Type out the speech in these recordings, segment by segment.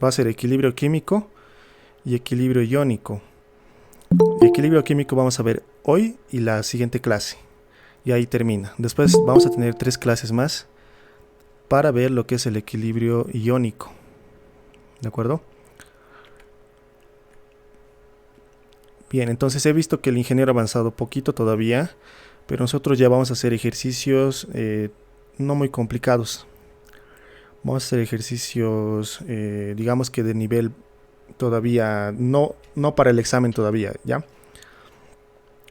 va a ser equilibrio químico y equilibrio iónico. Equilibrio químico vamos a ver hoy y la siguiente clase. Y ahí termina. Después vamos a tener 3 clases más para ver lo que es el equilibrio iónico. ¿De acuerdo? Bien, entonces he visto que el ingeniero ha avanzado poquito todavía, pero nosotros ya vamos a hacer ejercicios no muy complicados. Vamos a hacer ejercicios, digamos que de nivel todavía, no para el examen todavía, ¿ya?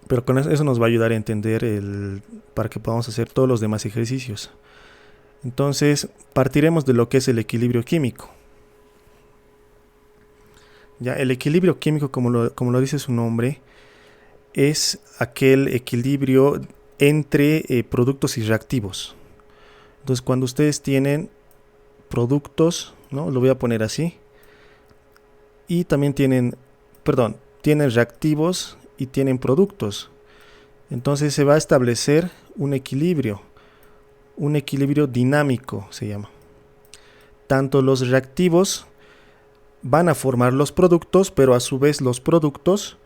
Pero con eso nos va a ayudar a entender para que podamos hacer todos los demás ejercicios. Entonces, partiremos de lo que es el equilibrio químico. Ya, el equilibrio químico, como lo dice su nombre, es aquel equilibrio entre productos y reactivos. Entonces, cuando ustedes tienen productos, ¿no? Lo voy a poner así. Y también tienen reactivos y tienen productos. Entonces se va a establecer un equilibrio dinámico se llama. Tanto los reactivos van a formar los productos, pero a su vez los productos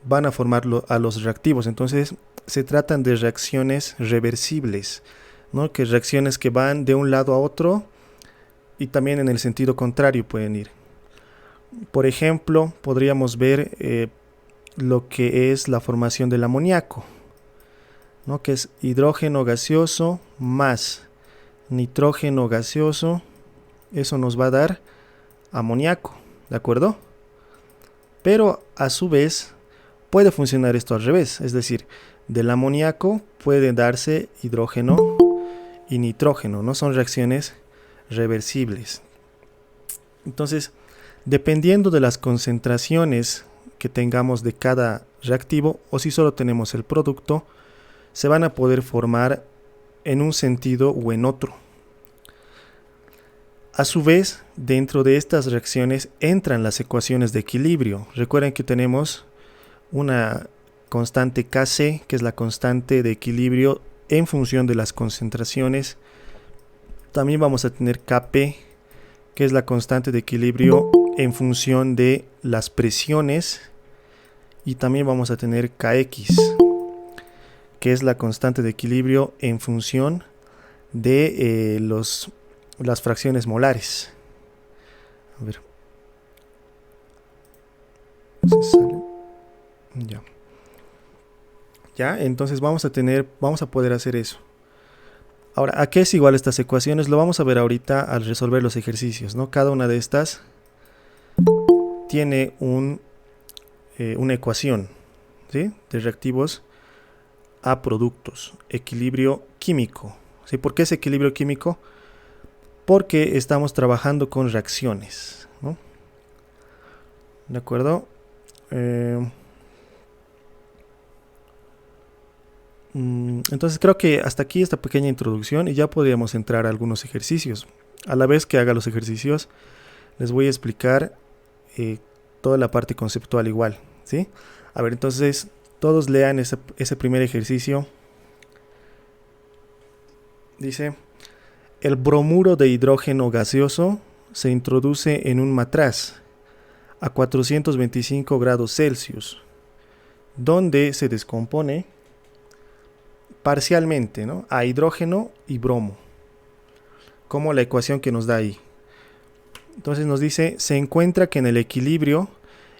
van a formar a los reactivos. Entonces se tratan de reacciones reversibles, ¿no? Que reacciones que van de un lado a otro y también en el sentido contrario pueden ir. Por ejemplo, podríamos ver lo que es la formación del amoníaco, ¿no? Que es hidrógeno gaseoso más nitrógeno gaseoso. Eso nos va a dar amoníaco, ¿de acuerdo? Pero a su vez puede funcionar esto al revés, es decir, del amoníaco puede darse hidrógeno y nitrógeno, no son reacciones reversibles. Entonces, dependiendo de las concentraciones que tengamos de cada reactivo, o si solo tenemos el producto, se van a poder formar en un sentido o en otro. A su vez, dentro de estas reacciones entran las ecuaciones de equilibrio. Recuerden que tenemos una constante Kc, que es la constante de equilibrio en función de las concentraciones. También vamos a tener Kp, que es la constante de equilibrio en función de las presiones. Y también vamos a tener Kx, que es la constante de equilibrio en función de las fracciones molares. A ver. Se sale. Ya, entonces vamos a poder hacer eso. Ahora, ¿a qué es igual estas ecuaciones? Lo vamos a ver ahorita al resolver los ejercicios, ¿no? Cada una de estas tiene una ecuación, ¿sí? De reactivos a productos. Equilibrio químico. ¿Sí? ¿Por qué es equilibrio químico? Porque estamos trabajando con reacciones, ¿no? ¿De acuerdo? Entonces creo que hasta aquí esta pequeña introducción y ya podríamos entrar a algunos ejercicios. A la vez que haga los ejercicios, les voy a explicar toda la parte conceptual igual, ¿sí? A ver, entonces todos lean ese primer ejercicio. Dice: el bromuro de hidrógeno gaseoso se introduce en un matraz a 425 grados Celsius, donde se descompone parcialmente, ¿no? A hidrógeno y bromo, como la ecuación que nos da ahí. Entonces nos dice: se encuentra que en el equilibrio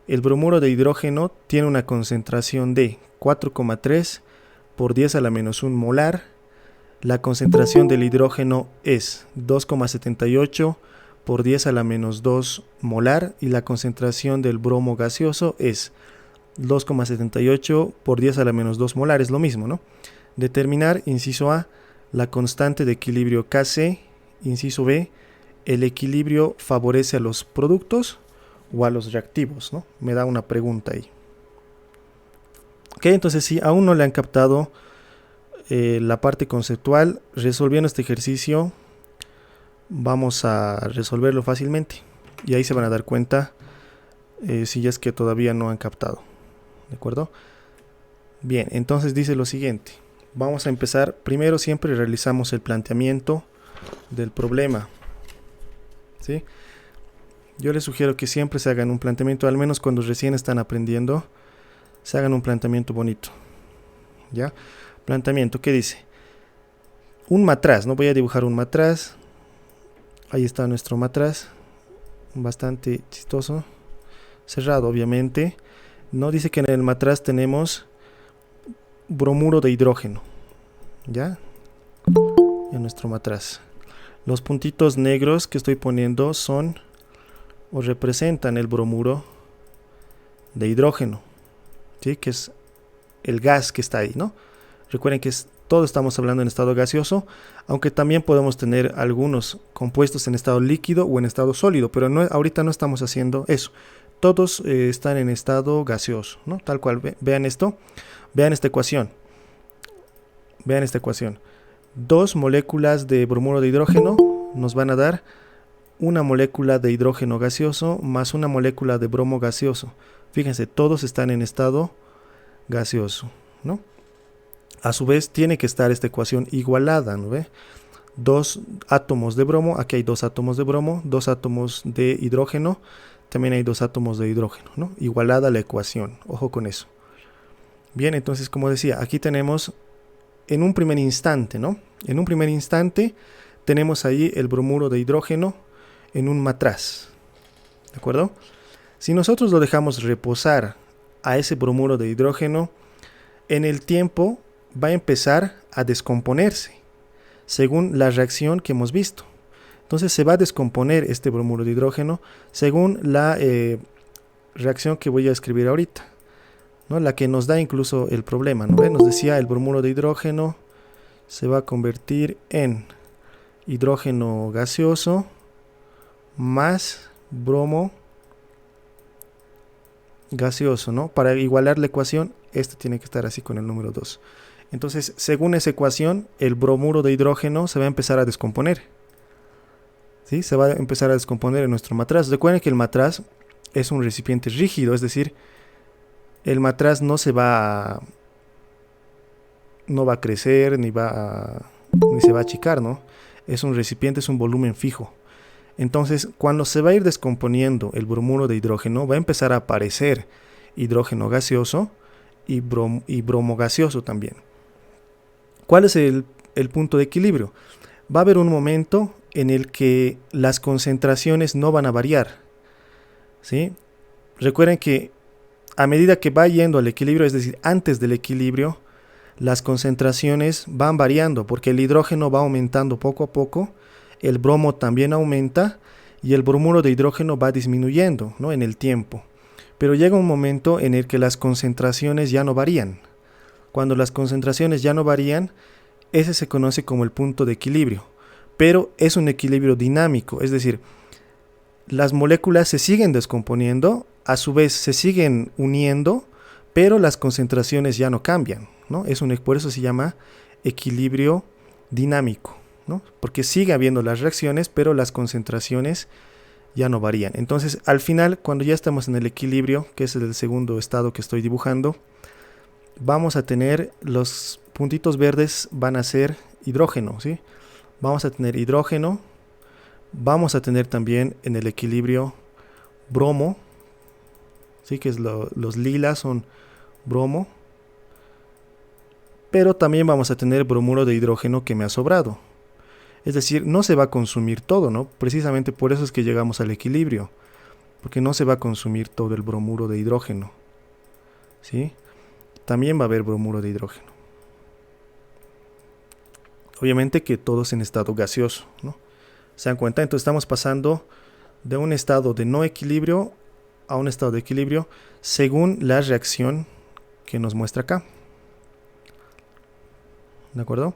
el bromuro de hidrógeno tiene una concentración de 4,3 por 10 a la menos 1 molar. La concentración del hidrógeno es 2,78 por 10 a la menos 2 molar y la concentración del bromo gaseoso es 2,78 por 10 a la menos 2 molar, es lo mismo, ¿no? Determinar, inciso A, la constante de equilibrio Kc, inciso B, el equilibrio favorece a los productos o a los reactivos, ¿no? Me da una pregunta ahí. Ok, entonces si aún no le han captado la parte conceptual, resolviendo este ejercicio vamos a resolverlo fácilmente y ahí se van a dar cuenta si ya es que todavía no han captado. ¿De acuerdo? Bien, entonces dice lo siguiente. Vamos a empezar. Primero siempre realizamos el planteamiento del problema, ¿sí? Yo les sugiero que siempre se hagan un planteamiento, al menos cuando recién están aprendiendo, se hagan un planteamiento bonito. ¿Ya? Planteamiento, ¿qué dice? Un matraz, ¿no? Voy a dibujar un matraz. Ahí está nuestro matraz. Bastante chistoso. Cerrado, obviamente. No dice que en el matraz tenemos bromuro de hidrógeno. ¿Ya? En nuestro matraz. Los puntitos negros que estoy poniendo son o representan el bromuro de hidrógeno, ¿sí? Que es el gas que está ahí, ¿no? Recuerden que todo estamos hablando en estado gaseoso, aunque también podemos tener algunos compuestos en estado líquido o en estado sólido, pero ahorita no estamos haciendo eso. Todos están en estado gaseoso, ¿no? Tal cual. Vean esto, vean esta ecuación. Vean esta ecuación. 2 moléculas de bromuro de hidrógeno nos van a dar una molécula de hidrógeno gaseoso más una molécula de bromo gaseoso. Fíjense, todos están en estado gaseoso, ¿no? A su vez tiene que estar esta ecuación igualada, ¿no ve? 2 átomos de bromo, aquí hay 2 átomos de bromo, 2 átomos de hidrógeno, también hay 2 átomos de hidrógeno, ¿no? Igualada la ecuación, ojo con eso. Bien, entonces como decía, aquí tenemos en un primer instante, ¿no? En un primer instante tenemos ahí el bromuro de hidrógeno en un matraz, ¿de acuerdo? Si nosotros lo dejamos reposar a ese bromuro de hidrógeno, en el tiempo va a empezar a descomponerse, según la reacción que hemos visto. Entonces se va a descomponer este bromuro de hidrógeno según la reacción que voy a escribir ahorita, ¿no? La que nos da incluso el problema, ¿no? Nos decía el bromuro de hidrógeno se va a convertir en hidrógeno gaseoso más bromo gaseoso, ¿no? Para igualar la ecuación, esto tiene que estar así con el número 2. Entonces, según esa ecuación, el bromuro de hidrógeno se va a empezar a descomponer, ¿sí? Se va a empezar a descomponer en nuestro matraz. Recuerden que el matraz es un recipiente rígido, es decir, el matraz no va a crecer ni se va a achicar, ¿no? Es un recipiente, es un volumen fijo. Entonces, cuando se va a ir descomponiendo el bromuro de hidrógeno, va a empezar a aparecer hidrógeno gaseoso y bromo gaseoso también. ¿Cuál es el punto de equilibrio? Va a haber un momento en el que las concentraciones no van a variar, ¿sí? Recuerden que a medida que va yendo al equilibrio, es decir, antes del equilibrio, las concentraciones van variando porque el hidrógeno va aumentando poco a poco, el bromo también aumenta y el bromuro de hidrógeno va disminuyendo, ¿no? En el tiempo. Pero llega un momento en el que las concentraciones ya no varían. Cuando las concentraciones ya no varían, ese se conoce como el punto de equilibrio. Pero es un equilibrio dinámico, es decir, las moléculas se siguen descomponiendo, a su vez se siguen uniendo, pero las concentraciones ya no cambian, ¿no? Por eso se llama equilibrio dinámico, ¿no? Porque sigue habiendo las reacciones, pero las concentraciones ya no varían. Entonces, al final, cuando ya estamos en el equilibrio, que es el segundo estado que estoy dibujando, vamos a tener los puntitos verdes, van a ser hidrógeno, ¿sí? Vamos a tener hidrógeno, vamos a tener también en el equilibrio bromo, ¿sí? Que los lilas son bromo, pero también vamos a tener bromuro de hidrógeno que me ha sobrado. Es decir, no se va a consumir todo, ¿no? Precisamente por eso es que llegamos al equilibrio, porque no se va a consumir todo el bromuro de hidrógeno, ¿sí? También va a haber bromuro de hidrógeno. Obviamente que todo es en estado gaseoso, ¿no? ¿Se dan cuenta? Entonces estamos pasando de un estado de no equilibrio a un estado de equilibrio según la reacción que nos muestra acá. ¿De acuerdo?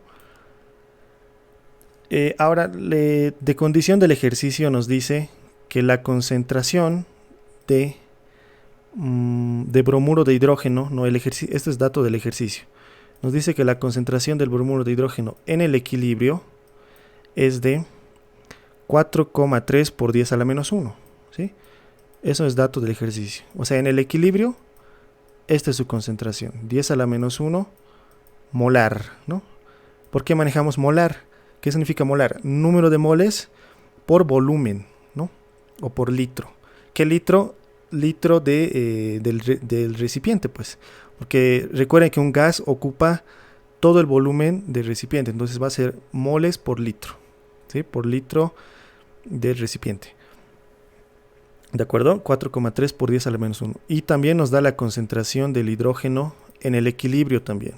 Ahora, de condición del ejercicio nos dice que la concentración de bromuro de hidrógeno, no, este es dato del ejercicio, nos dice que la concentración del bromuro de hidrógeno en el equilibrio es de 4,3 por 10 a la menos 1, ¿sí? Eso es dato del ejercicio. O sea, en el equilibrio, esta es su concentración, 10 a la menos 1 molar, ¿no? ¿Por qué manejamos molar? ¿Qué significa molar? Número de moles por volumen, ¿no? o por litro. ¿Qué litro? Litro del recipiente, pues. Porque recuerden que un gas ocupa todo el volumen del recipiente, entonces va a ser moles por litro, ¿sí? Por litro del recipiente. ¿De acuerdo? 4,3 por 10 a la menos 1. Y también nos da la concentración del hidrógeno en el equilibrio también.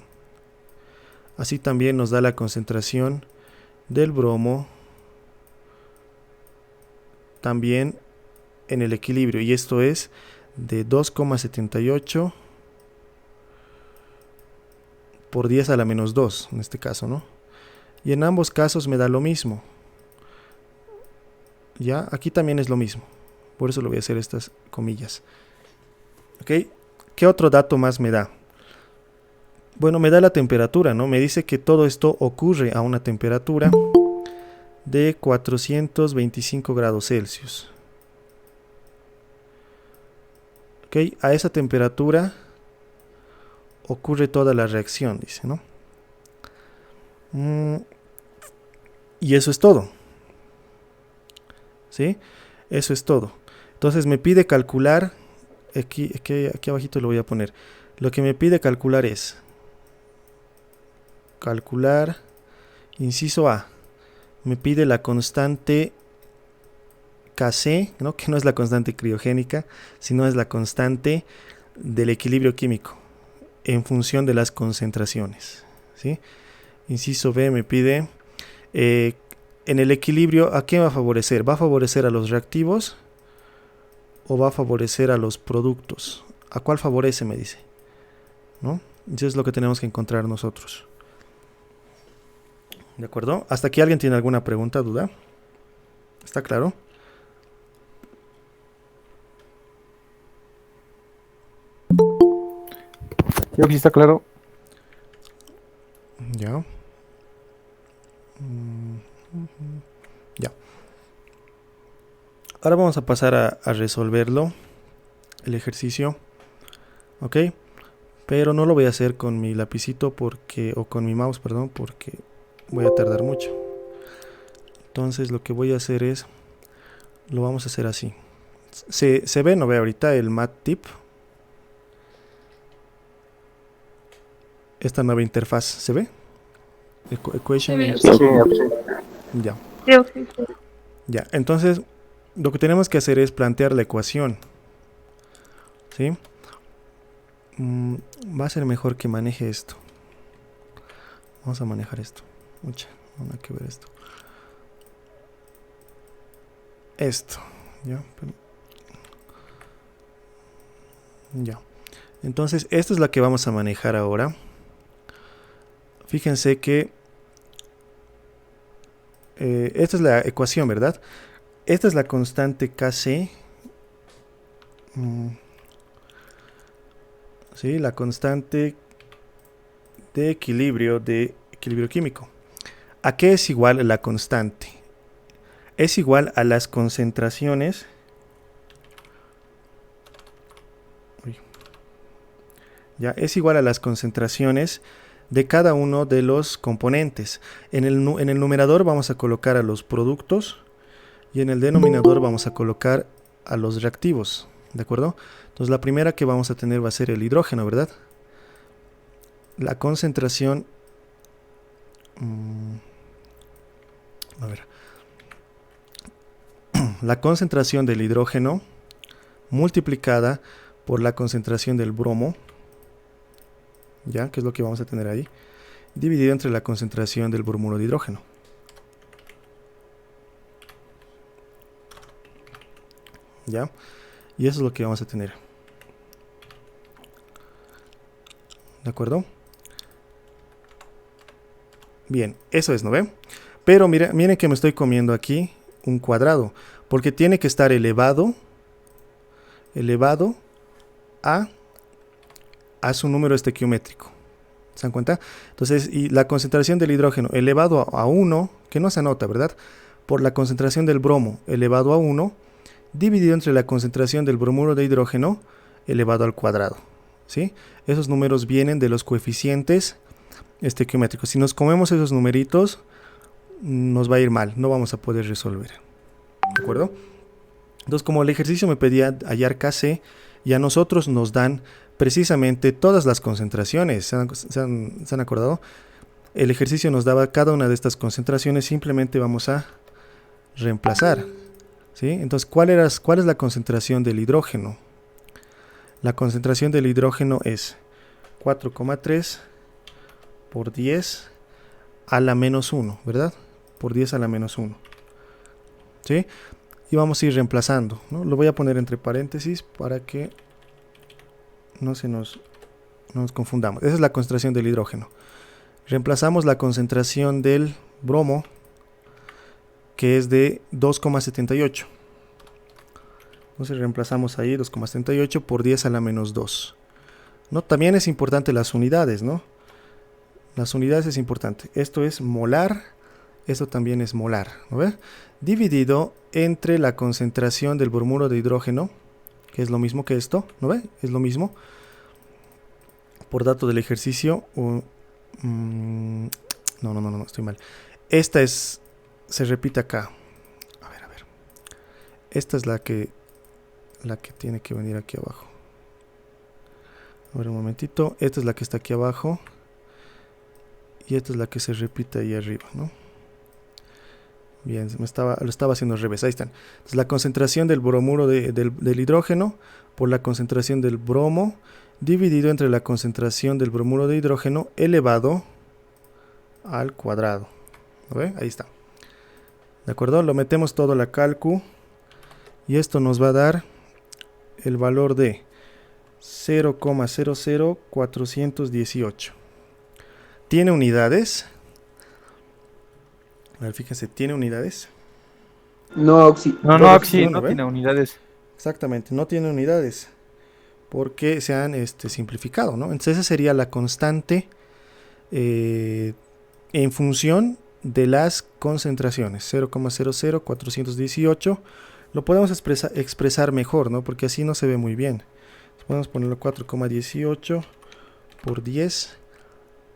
Así también nos da la concentración del bromo también en el equilibrio. Y esto es de 2,78 por 10 a la menos 2, en este caso, ¿no? Y en ambos casos me da lo mismo. Ya, aquí también es lo mismo. Por eso lo voy a hacer estas comillas. ¿Ok? ¿Qué otro dato más me da? Bueno, me da la temperatura, ¿no? Me dice que todo esto ocurre a una temperatura de 425 grados Celsius. ¿Ok? A esa temperatura ocurre toda la reacción, dice, ¿no? Y eso es todo. ¿Sí? Eso es todo. Entonces me pide calcular, aquí abajito lo voy a poner. Lo que me pide calcular es calcular, inciso A, me pide la constante Kc, ¿no? Que no es la constante criogénica, sino es la constante del equilibrio químico en función de las concentraciones, ¿sí? Inciso B me pide en el equilibrio, ¿a qué va a favorecer? ¿Va a favorecer a los reactivos o va a favorecer a los productos? ¿A cuál favorece? Me dice, ¿no? Eso es lo que tenemos que encontrar nosotros. ¿De acuerdo? ¿Hasta aquí alguien tiene alguna pregunta, duda? ¿Está claro? Creo que sí está claro. Ya. Ya. Ahora vamos a pasar a resolverlo, el ejercicio. ¿Ok? Pero no lo voy a hacer con mi lapicito o con mi mouse, perdón, porque voy a tardar mucho. Entonces lo que voy a hacer es, lo vamos a hacer así. ¿Se ve? ¿No ve ahorita el MATLAB? Esta nueva interfaz, ¿se ve? Equation. Sí, sí. Ya. Sí. Ya, entonces lo que tenemos que hacer es plantear la ecuación. ¿Sí? Va a ser mejor que maneje esto. Vamos a manejar esto. Mucha, no hay que ver esto. Esto. Ya. Ya. Entonces, esta es la que vamos a manejar ahora. Fíjense que esta es la ecuación, ¿verdad? Esta es la constante Kc. ¿Sí? La constante de equilibrio químico. ¿A qué es igual la constante? Es igual a las concentraciones. Ya, es igual a las concentraciones de cada uno de los componentes. En el numerador vamos a colocar a los productos y en el denominador vamos a colocar a los reactivos. ¿De acuerdo? Entonces la primera que vamos a tener va a ser el hidrógeno, ¿verdad? La concentración... a ver. La concentración del hidrógeno multiplicada por la concentración del bromo, ¿ya? Que es lo que vamos a tener ahí, dividido entre la concentración del bromuro de hidrógeno. ¿Ya? Y eso es lo que vamos a tener. ¿De acuerdo? Bien, eso es, ¿no ven? Pero miren que me estoy comiendo aquí un cuadrado, porque tiene que estar elevado a su número estequiométrico. ¿Se dan cuenta? Entonces, y la concentración del hidrógeno elevado a 1, que no se anota, ¿verdad? Por la concentración del bromo elevado a 1, dividido entre la concentración del bromuro de hidrógeno elevado al cuadrado. ¿Sí? Esos números vienen de los coeficientes estequiométricos. Si nos comemos esos numeritos, nos va a ir mal, no vamos a poder resolver. ¿De acuerdo? Entonces, como el ejercicio me pedía hallar Kc, y a nosotros nos dan precisamente todas las concentraciones. ¿Se han acordado? El ejercicio nos daba cada una de estas concentraciones, simplemente vamos a reemplazar. ¿Sí? Entonces, ¿cuál es la concentración del hidrógeno? La concentración del hidrógeno es 4,3 por 10 a la menos 1, ¿verdad? Por 10 a la menos 1. ¿Sí? Y vamos a ir reemplazando, ¿no? Lo voy a poner entre paréntesis para que no nos confundamos. Esa es la concentración del hidrógeno. Reemplazamos la concentración del bromo, que es de 2,78. Entonces reemplazamos ahí 2,78 por 10 a la menos 2. ¿No? También es importante las unidades, ¿no? Las unidades es importante. Esto es molar, esto también es molar, ¿no ve? Dividido entre la concentración del bromuro de hidrógeno, que es lo mismo que esto, ¿no ve? Es lo mismo. Por dato del ejercicio, no, estoy mal. Esta se repite acá. A ver. Esta es la que tiene que venir aquí abajo. A ver un momentito. Esta es la que está aquí abajo. Y esta es la que se repite ahí arriba, ¿no? Bien, lo estaba haciendo al revés. Ahí están. Entonces, la concentración del bromuro del hidrógeno por la concentración del bromo dividido entre la concentración del bromuro de hidrógeno elevado al cuadrado. ¿Lo ve? Ahí está. ¿De acuerdo? Lo metemos todo a la calcu. Y esto nos va a dar el valor de 0,00418. ¿Tiene unidades? A ver, fíjense, ¿tiene unidades? No, Oxy. No, Oxy, uno, no ¿ve? tiene unidades. Exactamente, no tiene unidades. Porque se han simplificado, ¿no? Entonces esa sería la constante en función de las concentraciones. 0,00418. Lo podemos expresar mejor, ¿no? Porque así no se ve muy bien. Podemos ponerlo 4,18 por 10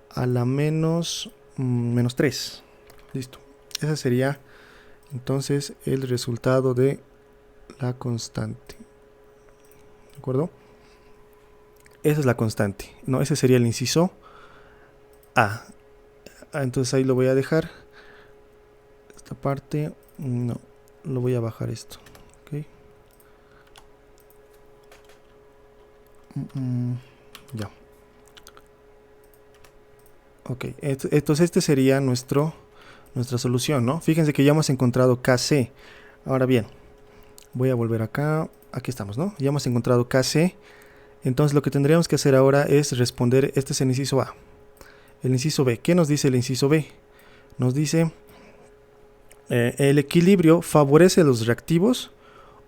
a la menos 3. Listo. Ese sería entonces el resultado de la constante. ¿De acuerdo? Esa es la constante. No, ese sería el inciso A. Entonces ahí lo voy a dejar. Esta parte, no, lo voy a bajar esto. Ok. Ya. Ok, entonces este sería nuestra solución, ¿no? Fíjense que ya hemos encontrado Kc. Ahora bien, voy a volver acá. Aquí estamos, ¿no? Ya hemos encontrado Kc. Entonces lo que tendríamos que hacer ahora es responder. Este es el inciso A. El inciso B. ¿Qué nos dice el inciso B? Nos dice el equilibrio favorece los reactivos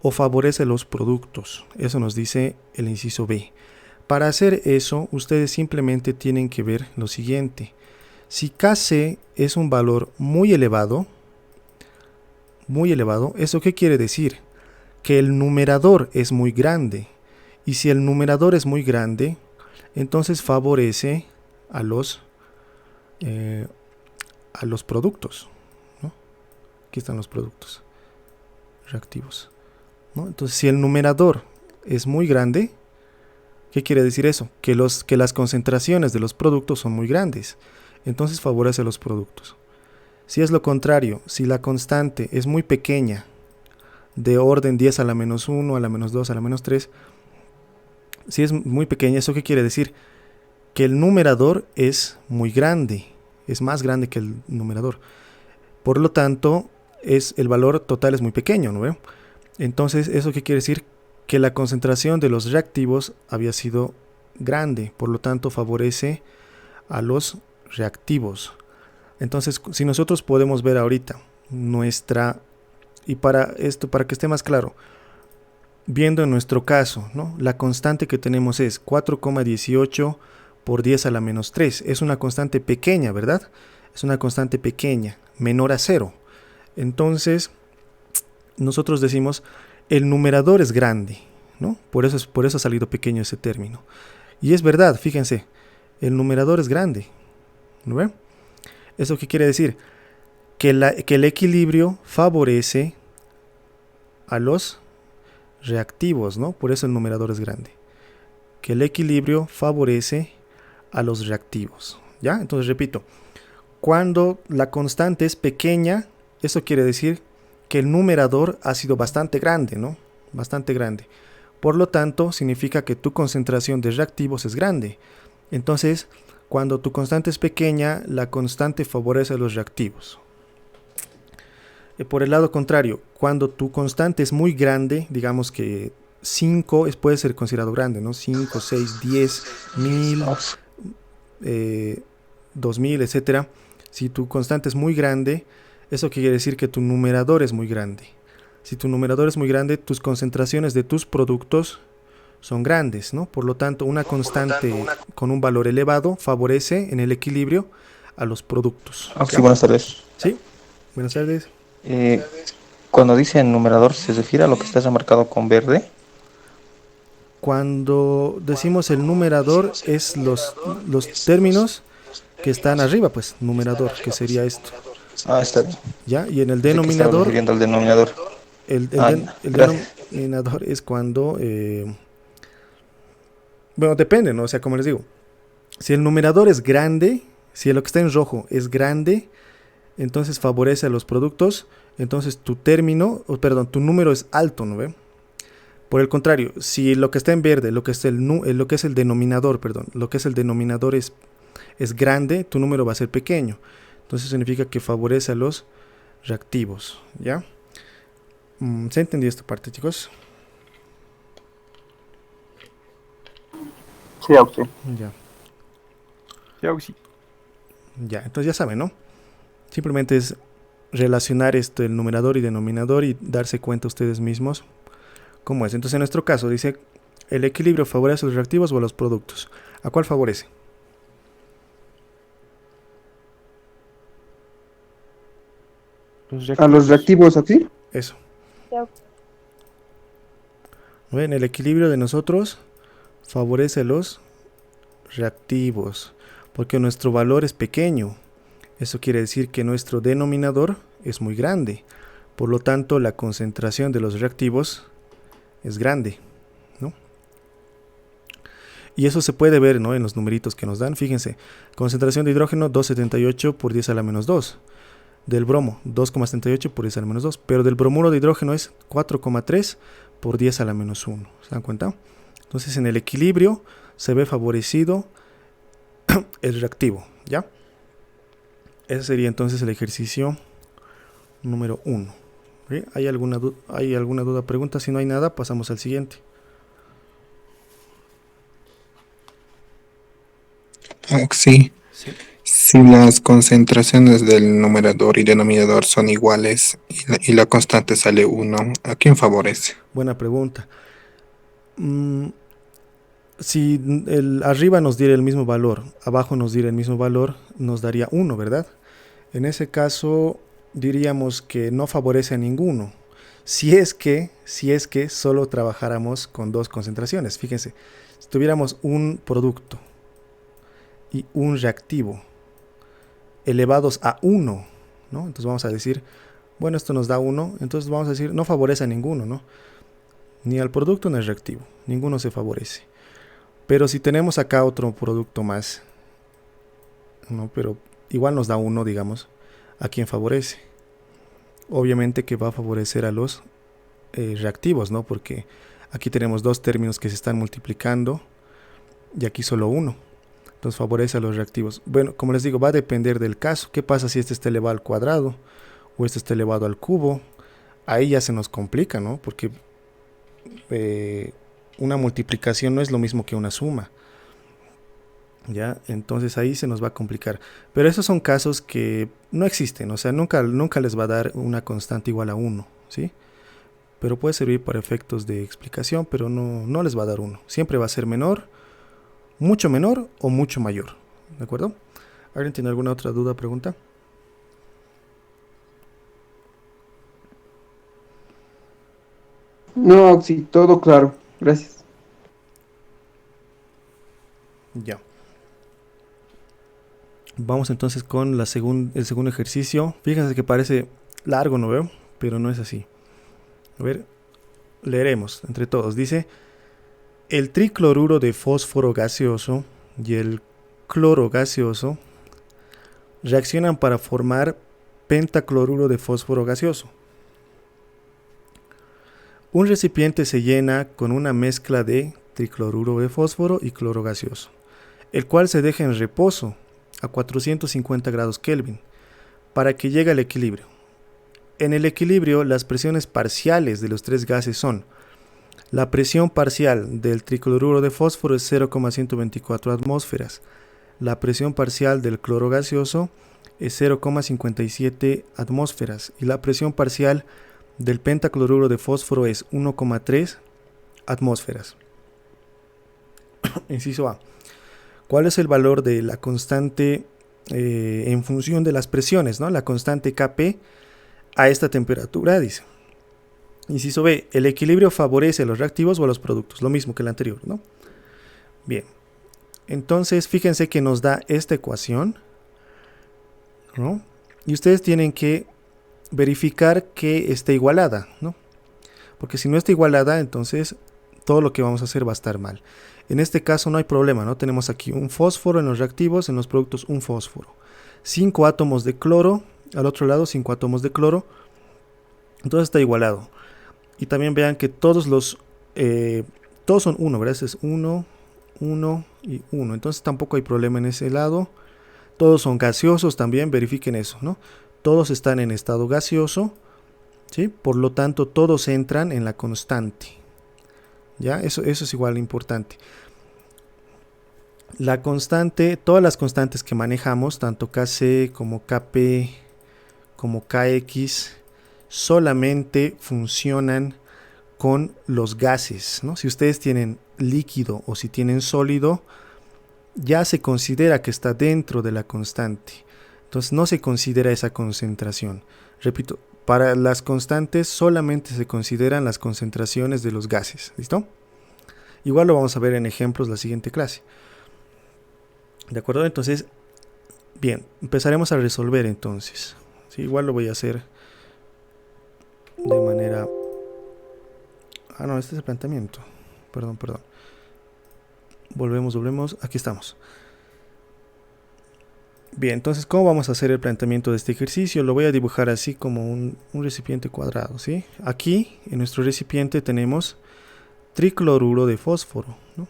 o favorece los productos. Eso nos dice el inciso B. Para hacer eso, ustedes simplemente tienen que ver lo siguiente. Si Kc es un valor muy elevado, ¿eso qué quiere decir? Que el numerador es muy grande. Y si el numerador es muy grande, entonces favorece a los productos, ¿no? Aquí están los productos reactivos, ¿no? Entonces, si el numerador es muy grande, ¿qué quiere decir eso? Que las concentraciones de los productos son muy grandes. Entonces favorece a los productos. Si es lo contrario, si la constante es muy pequeña, de orden 10 a la menos 1, a la menos 2, a la menos 3, si es muy pequeña, ¿eso qué quiere decir? Que el numerador es muy grande, es más grande que el numerador. Por lo tanto, el valor total es muy pequeño, ¿no ve? Entonces, ¿eso qué quiere decir? Que la concentración de los reactivos había sido grande, por lo tanto favorece a los reactivos. Entonces, si nosotros podemos ver ahorita y para esto, para que esté más claro, viendo en nuestro caso, ¿no? La constante que tenemos es 4,18 por 10 a la menos 3. Es una constante pequeña, ¿verdad? Es una constante pequeña, menor a 0. Entonces, nosotros decimos, el numerador es grande, ¿no? Por eso ha salido pequeño ese término. Y es verdad, fíjense, el numerador es grande, ¿no ve? ¿Eso qué quiere decir? Que el equilibrio favorece a los reactivos, ¿no? Por eso el numerador es grande. Que el equilibrio favorece a los reactivos, ¿ya? Entonces repito, cuando la constante es pequeña, eso quiere decir que el numerador ha sido bastante grande, ¿no? Bastante grande. Por lo tanto, significa que tu concentración de reactivos es grande. Entonces, cuando tu constante es pequeña, la constante favorece a los reactivos. Por el lado contrario, cuando tu constante es muy grande, digamos que 5 puede ser considerado grande, ¿no? 5, 6, 10, 1000, 2000, etcétera. Si tu constante es muy grande, eso quiere decir que tu numerador es muy grande. Si tu numerador es muy grande, tus concentraciones de tus productos son grandes, ¿no? Por lo tanto, una constante con un valor elevado favorece en el equilibrio a los productos. Sí, buenas tardes. Sí, buenas tardes. Cuando dice numerador, ¿se refiere a lo que está remarcado con verde? Cuando decimos el numerador es los términos que están arriba, pues, numerador, que sería esto. Está bien. ¿Ya? Y en el Pensé que estaba denominador, refiriendo al denominador. el Gracias. denominador es cuando, bueno, depende, ¿no? O sea, como les digo, si el numerador es grande, si lo que está en rojo es grande, entonces favorece a los productos, entonces tu tu número es alto, ¿no ve? Por el contrario, si lo que está en verde, lo que es el denominador, lo que es el denominador es grande, tu número va a ser pequeño. Entonces significa que favorece a los reactivos, ¿ya? ¿Se entendió esta parte, chicos? Sí, Auxi. Ya. Sí, Auxi. Ya, entonces ya saben, ¿no? Simplemente es relacionar el numerador y denominador y darse cuenta ustedes mismos cómo es. Entonces en nuestro caso dice, el equilibrio favorece a los reactivos o a los productos. ¿A cuál favorece? A los reactivos, ¿así? Eso. ¿Ven? El equilibrio de nosotros favorece a los reactivos, porque nuestro valor es pequeño. Eso quiere decir que nuestro denominador es muy grande. Por lo tanto, la concentración de los reactivos es grande, ¿no? Y eso se puede ver, ¿no? En los numeritos que nos dan. Fíjense, concentración de hidrógeno 2,78 por 10 a la menos 2. Del bromo 2,78 por 10 a la menos 2. Pero del bromuro de hidrógeno es 4,3 por 10 a la menos 1. ¿Se dan cuenta? Entonces en el equilibrio se ve favorecido el reactivo, ¿ya? Ese sería entonces el ejercicio número 1. ¿Sí? ¿Hay alguna duda, pregunta? Si no hay nada, pasamos al siguiente. Sí. Si las concentraciones del numerador y denominador son iguales y la constante sale 1, ¿a quién favorece? Buena pregunta. Si arriba nos diera el mismo valor, abajo nos diera el mismo valor, nos daría 1, ¿verdad? En ese caso diríamos que no favorece a ninguno. Si es que solo trabajáramos con dos concentraciones. Fíjense, si tuviéramos un producto y un reactivo elevados a 1, ¿no? Entonces vamos a decir, bueno, esto nos da 1, entonces vamos a decir, no favorece a ninguno, ¿no? Ni al producto ni al reactivo, ninguno se favorece. Pero si tenemos acá otro producto más, ¿no? Pero igual nos da 1, digamos, ¿a quién favorece? Obviamente que va a favorecer a los reactivos, ¿no? Porque aquí tenemos dos términos que se están multiplicando y aquí solo uno. Entonces favorece a los reactivos. Bueno, como les digo, va a depender del caso. ¿Qué pasa si este está elevado al cuadrado o este está elevado al cubo? Ahí ya se nos complica, ¿no? Porque una multiplicación no es lo mismo que una suma. ¿Ya? Entonces ahí se nos va a complicar. Pero esos son casos que no existen. O sea, nunca les va a dar una constante igual a 1, ¿sí? Pero puede servir para efectos de explicación, pero no les va a dar 1. Siempre va a ser menor, mucho menor o mucho mayor. ¿De acuerdo? ¿Alguien tiene alguna otra duda o pregunta? No, sí, todo claro. Gracias. Ya. Vamos entonces con el segundo ejercicio. Fíjense que parece largo, ¿no veo? Pero no es así. A ver, Leeremos entre todos. Dice, el tricloruro de fósforo gaseoso y el cloro gaseoso reaccionan para formar pentacloruro de fósforo gaseoso. Un recipiente se llena con una mezcla de tricloruro de fósforo y cloro gaseoso, el cual se deja en reposo a 450 grados Kelvin para que llegue al equilibrio. En el equilibrio, las presiones parciales de los tres gases son: la presión parcial del tricloruro de fósforo es 0,124 atmósferas, la presión parcial del cloro gaseoso es 0,57 atmósferas y la presión parcial del pentacloruro de fósforo es 1,3 atmósferas. Inciso A. ¿Cuál es el valor de la constante en función de las presiones, ¿no? La constante Kp a esta temperatura, dice. Inciso B. El equilibrio favorece a los reactivos o a los productos, lo mismo que el anterior, ¿no? Bien. Entonces, fíjense que nos da esta ecuación, ¿no? Y ustedes tienen que verificar que esté igualada, ¿no? Porque si no está igualada, entonces todo lo que vamos a hacer va a estar mal. En este caso no hay problema, ¿no? Tenemos aquí un fósforo en los reactivos, en los productos un fósforo. 5 átomos de cloro, al otro lado 5 átomos de cloro. Entonces está igualado. Y también vean que todos son 1, ¿verdad? Este es 1, 1 y 1. Entonces tampoco hay problema en ese lado. Todos son gaseosos también, verifiquen eso, ¿no? Todos están en estado gaseoso, ¿sí? Por lo tanto, todos entran en la constante. ¿Ya? Eso es igual importante. La constante, todas las constantes que manejamos, tanto Kc como Kp como Kx, solamente funcionan con los gases, ¿no? Si ustedes tienen líquido o si tienen sólido, ya se considera que está dentro de la constante. Entonces no se considera esa concentración. Repito, para las constantes solamente se consideran las concentraciones de los gases. ¿Listo? Igual lo vamos a ver en ejemplos la siguiente clase. ¿De acuerdo? Entonces, bien, empezaremos a resolver entonces. ¿Sí? Igual lo voy a hacer de manera... Ah, no, este es el planteamiento. Perdón. Volvemos. Aquí estamos. Bien, entonces, ¿cómo vamos a hacer el planteamiento de este ejercicio? Lo voy a dibujar así como un recipiente cuadrado, ¿sí? Aquí, en nuestro recipiente, tenemos tricloruro de fósforo, ¿no?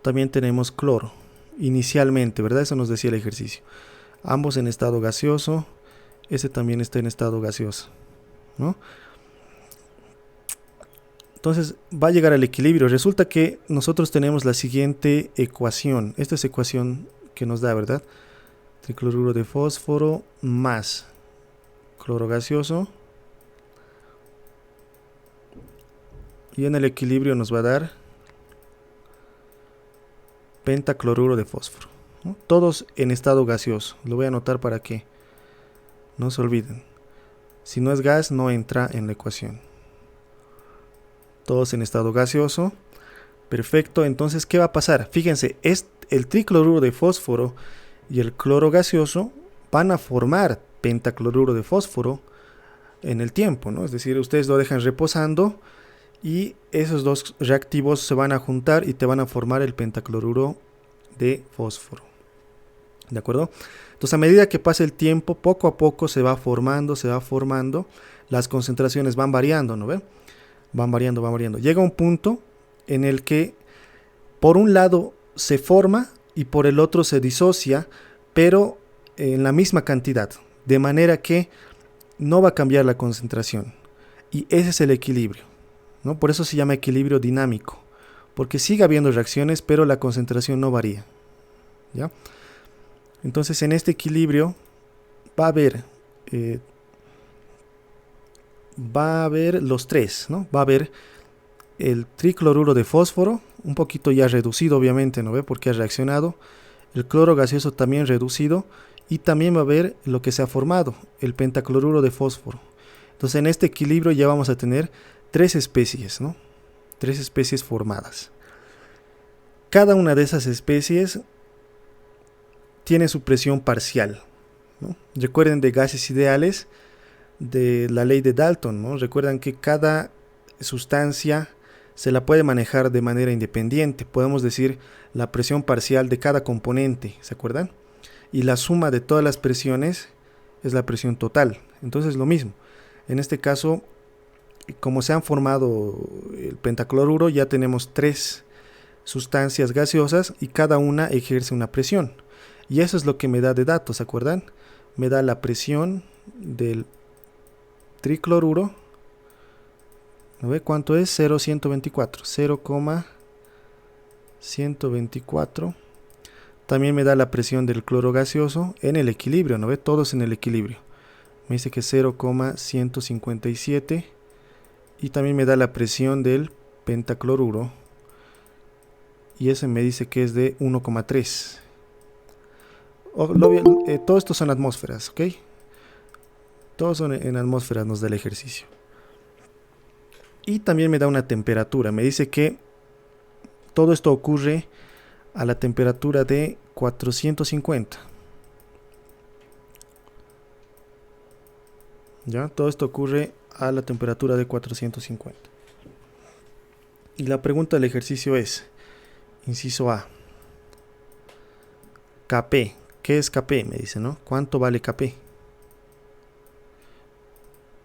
También tenemos cloro, inicialmente, ¿verdad? Eso nos decía el ejercicio. Ambos en estado gaseoso. Este también está en estado gaseoso, ¿no? Entonces, va a llegar al equilibrio. Resulta que nosotros tenemos la siguiente ecuación. Esta es ecuación que nos da, ¿verdad? Tricloruro de fósforo más cloro gaseoso. Y en el equilibrio nos va a dar pentacloruro de fósforo, ¿no? Todos en estado gaseoso. Lo voy a anotar para que no se olviden. Si no es gas, no entra en la ecuación. Todos en estado gaseoso. Perfecto. Entonces, ¿qué va a pasar? Fíjense, el tricloruro de fósforo y el cloro gaseoso van a formar pentacloruro de fósforo en el tiempo, ¿no? Es decir, ustedes lo dejan reposando y esos dos reactivos se van a juntar y te van a formar el pentacloruro de fósforo. ¿De acuerdo? Entonces, a medida que pasa el tiempo, poco a poco se va formando, las concentraciones van variando, ¿no ve? Van variando. Llega un punto en el que por un lado se forma y por el otro se disocia, pero en la misma cantidad, de manera que no va a cambiar la concentración. Y ese es el equilibrio, ¿no? Por eso se llama equilibrio dinámico, porque sigue habiendo reacciones, pero la concentración no varía, ¿ya? Entonces, en este equilibrio va a haber los tres, ¿no? Va a haber el tricloruro de fósforo, un poquito ya reducido, obviamente, ¿no ve? Porque ha reaccionado. El cloro gaseoso también reducido. Y también va a haber lo que se ha formado, el pentacloruro de fósforo. Entonces, en este equilibrio ya vamos a tener 3 especies, ¿no? 3 especies formadas. Cada una de esas especies tiene su presión parcial, ¿no? Recuerden de gases ideales, de la ley de Dalton, ¿no? Recuerdan que cada sustancia se la puede manejar de manera independiente. Podemos decir la presión parcial de cada componente, ¿se acuerdan? Y la suma de todas las presiones es la presión total. Entonces lo mismo. En este caso, como se han formado el pentacloruro, ya tenemos 3 sustancias gaseosas y cada una ejerce una presión. Y eso es lo que me da de datos, ¿se acuerdan? Me da la presión del tricloruro. ¿No ve cuánto es? 0,124. 0,124. También me da la presión del cloro gaseoso en el equilibrio, ¿no ve? Todos en el equilibrio. Me dice que 0,157. Y también me da la presión del pentacloruro. Y ese me dice que es de 1,3. Todo esto son atmósferas, ¿ok? Todos son en atmósferas, nos da el ejercicio. Y también me da una temperatura. Me dice que todo esto ocurre a la temperatura de 450. ¿Ya? Todo esto ocurre a la temperatura de 450. Y la pregunta del ejercicio es, inciso A, Kp. ¿Qué es Kp? Me dice, ¿no? ¿Cuánto vale Kp?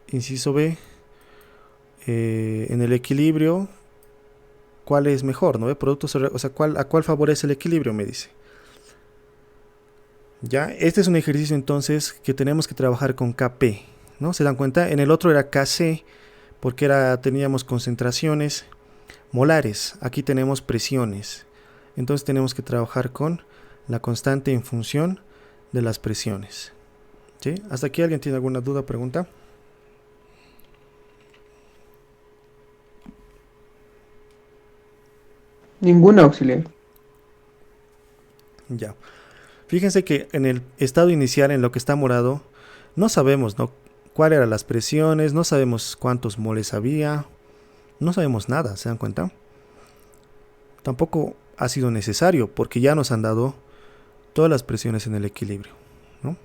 Inciso B, en el equilibrio, ¿cuál es mejor? ¿No? Productos, o sea, ¿a cuál favorece el equilibrio? Me dice. Ya, este es un ejercicio entonces que tenemos que trabajar con Kp, ¿no? ¿Se dan cuenta? En el otro era Kc, porque teníamos concentraciones molares. Aquí tenemos presiones. Entonces tenemos que trabajar con la constante en función de las presiones. ¿Sí? ¿Hasta aquí alguien tiene alguna duda, pregunta? Ninguna auxiliar. Ya. Fíjense que en el estado inicial, en lo que está morado, no sabemos, ¿no?, cuáles eran las presiones, no sabemos cuántos moles había, no sabemos nada, ¿se dan cuenta? Tampoco ha sido necesario porque ya nos han dado todas las presiones en el equilibrio, ¿no?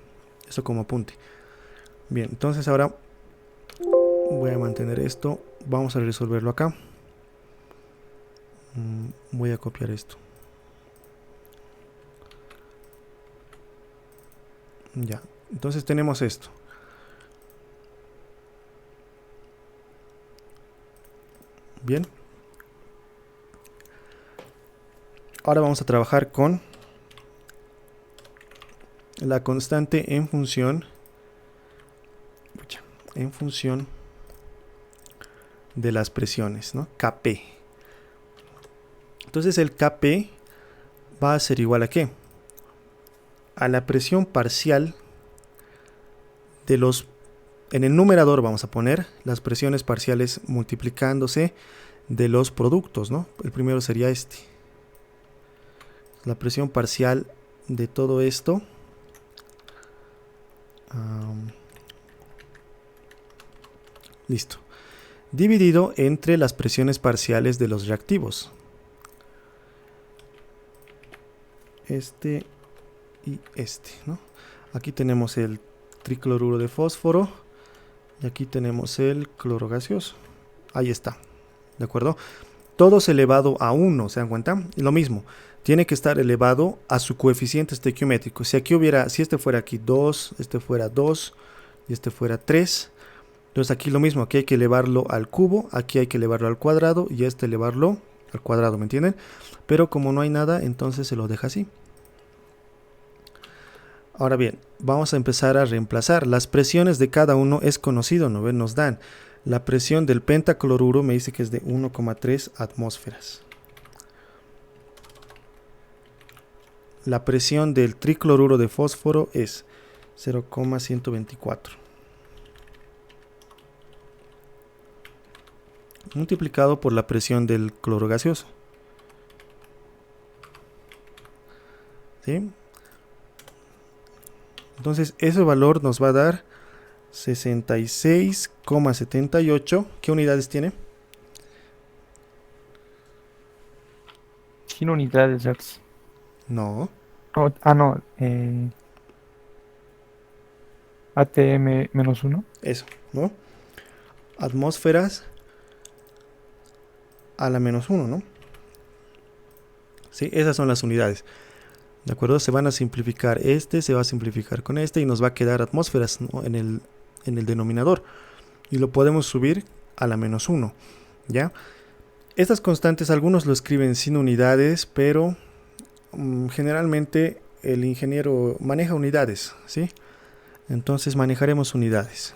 Eso como apunte. Bien, entonces ahora voy a mantener esto, vamos a resolverlo acá. Voy a copiar esto. Ya, entonces tenemos esto. Bien. Ahora vamos a trabajar con la constante en función de las presiones, ¿no? Kp. Entonces el Kp va a ser igual a ¿qué? A la presión parcial de los... En el numerador vamos a poner las presiones parciales multiplicándose de los productos, ¿no? El primero sería este. La presión parcial de todo esto. Listo. Dividido entre las presiones parciales de los reactivos. Este y este, ¿no? Aquí tenemos el tricloruro de fósforo y aquí tenemos el cloro gaseoso. Ahí está, ¿de acuerdo? Todos elevado a 1, ¿se dan cuenta? Y lo mismo, tiene que estar elevado a su coeficiente estequiométrico. Si este fuera aquí 2, este fuera 2 y este fuera 3, entonces aquí lo mismo, aquí hay que elevarlo al cubo, aquí hay que elevarlo al cuadrado y este elevarlo al cuadrado, ¿me entienden? Pero como no hay nada, entonces se lo deja así. Ahora bien, vamos a empezar a reemplazar. Las presiones de cada uno es conocido, ¿no ven? Nos dan la presión del pentacloruro, me dice que es de 1,3 atmósferas. La presión del tricloruro de fósforo es 0,124. Multiplicado por la presión del cloro gaseoso. ¿Sí? Entonces ese valor nos va a dar 66,78. ¿Qué unidades tiene? 100 unidades, Jax. No. No. ATM-1. Eso, ¿no? Atmósferas a la menos 1, ¿no? ¿Sí? Esas son las unidades. ¿De acuerdo? Se van a simplificar se va a simplificar con y nos va a quedar atmósferas, ¿no? en el denominador. Y lo podemos subir a la menos 1, ¿ya? Estas constantes, algunos lo escriben sin unidades, pero generalmente el ingeniero maneja unidades, ¿sí? Entonces manejaremos unidades.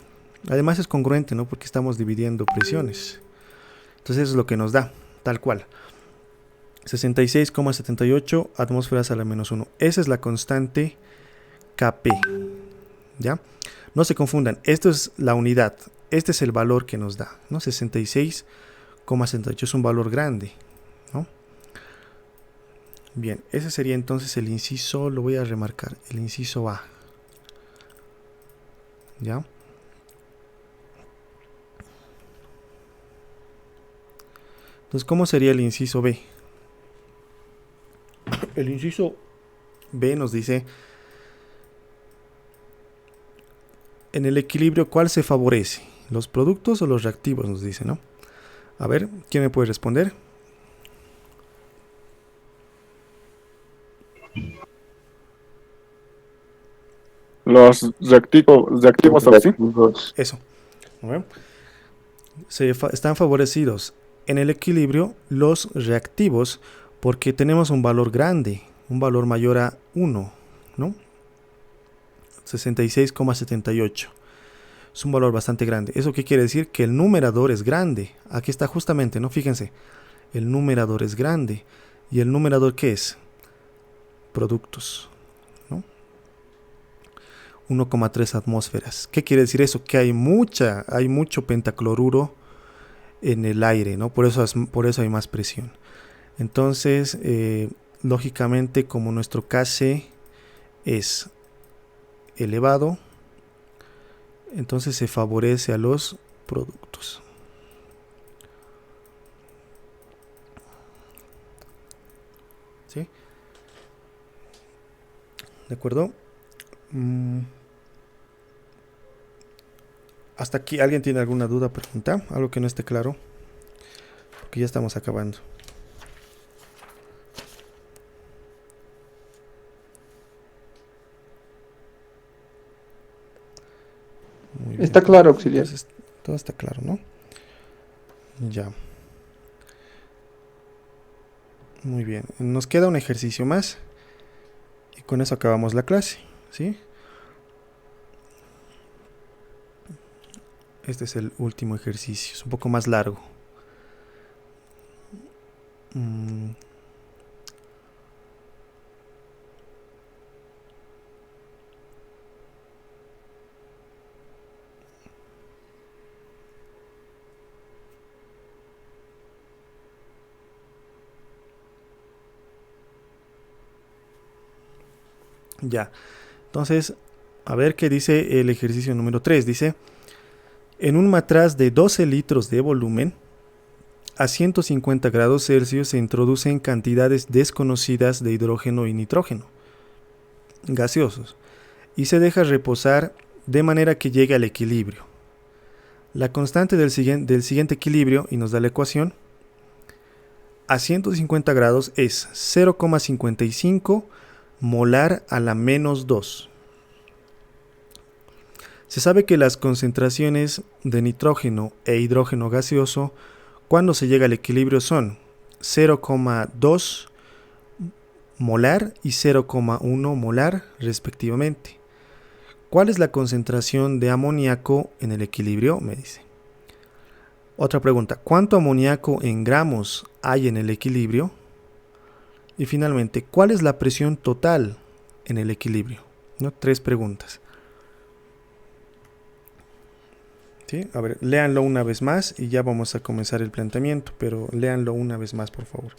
Además es congruente, ¿no? Porque estamos dividiendo presiones. Entonces eso es lo que nos da, tal cual. 66,78 atmósferas a la menos 1. Esa es la constante Kp, ¿ya? No se confundan, esto es la unidad. Este es el valor que nos da, ¿no? 66,78 es un valor grande, ¿no? Bien, ese sería entonces el inciso, lo voy a remarcar, el inciso A. ¿Ya? Entonces, ¿cómo sería el inciso B? El inciso B nos dice, en el equilibrio, ¿cuál se favorece? ¿Los productos o los reactivos? Nos dice, ¿no? A ver, ¿quién me puede responder? Los reactivos sí. Eso. A ver. Están favorecidos en el equilibrio los reactivos porque tenemos un valor grande, un valor mayor a 1, ¿no? 66,78. Es un valor bastante grande. ¿Eso qué quiere decir? Que el numerador es grande. Aquí está justamente, ¿no? Fíjense. El numerador es grande. ¿Y el numerador qué es? Productos, ¿no? 1,3 atmósferas. ¿Qué quiere decir eso? Que hay mucho pentacloruro en el aire, ¿no? Por eso hay más presión. Entonces, lógicamente, como nuestro Kc es elevado, entonces se favorece a los productos. ¿Sí? ¿De acuerdo? Hasta aquí, ¿alguien tiene alguna duda, pregunta? Algo que no esté claro. Porque ya estamos acabando. Muy bien. Está claro, auxiliar. Entonces, todo está claro, ¿no? Ya. Muy bien. Nos queda un ejercicio más. Y con eso acabamos la clase, ¿sí? Este es el último ejercicio. Es un poco más largo. Ya. Entonces, a ver qué dice el ejercicio número 3. Dice, en un matraz de 12 litros de volumen, a 150 grados Celsius se introducen cantidades desconocidas de hidrógeno y nitrógeno gaseosos y se deja reposar de manera que llegue al equilibrio. La constante del siguiente equilibrio, y nos da la ecuación, a 150 grados es 0,55 molar a la menos 2. Se sabe que las concentraciones de nitrógeno e hidrógeno gaseoso cuando se llega al equilibrio son 0,2 molar y 0,1 molar respectivamente. ¿Cuál es la concentración de amoníaco en el equilibrio? Me dice. Otra pregunta, ¿cuánto amoníaco en gramos hay en el equilibrio? Y finalmente, ¿cuál es la presión total en el equilibrio? ¿No? 3 preguntas. ¿Sí? A ver, léanlo una vez más y ya vamos a comenzar el planteamiento, pero léanlo una vez más, por favor.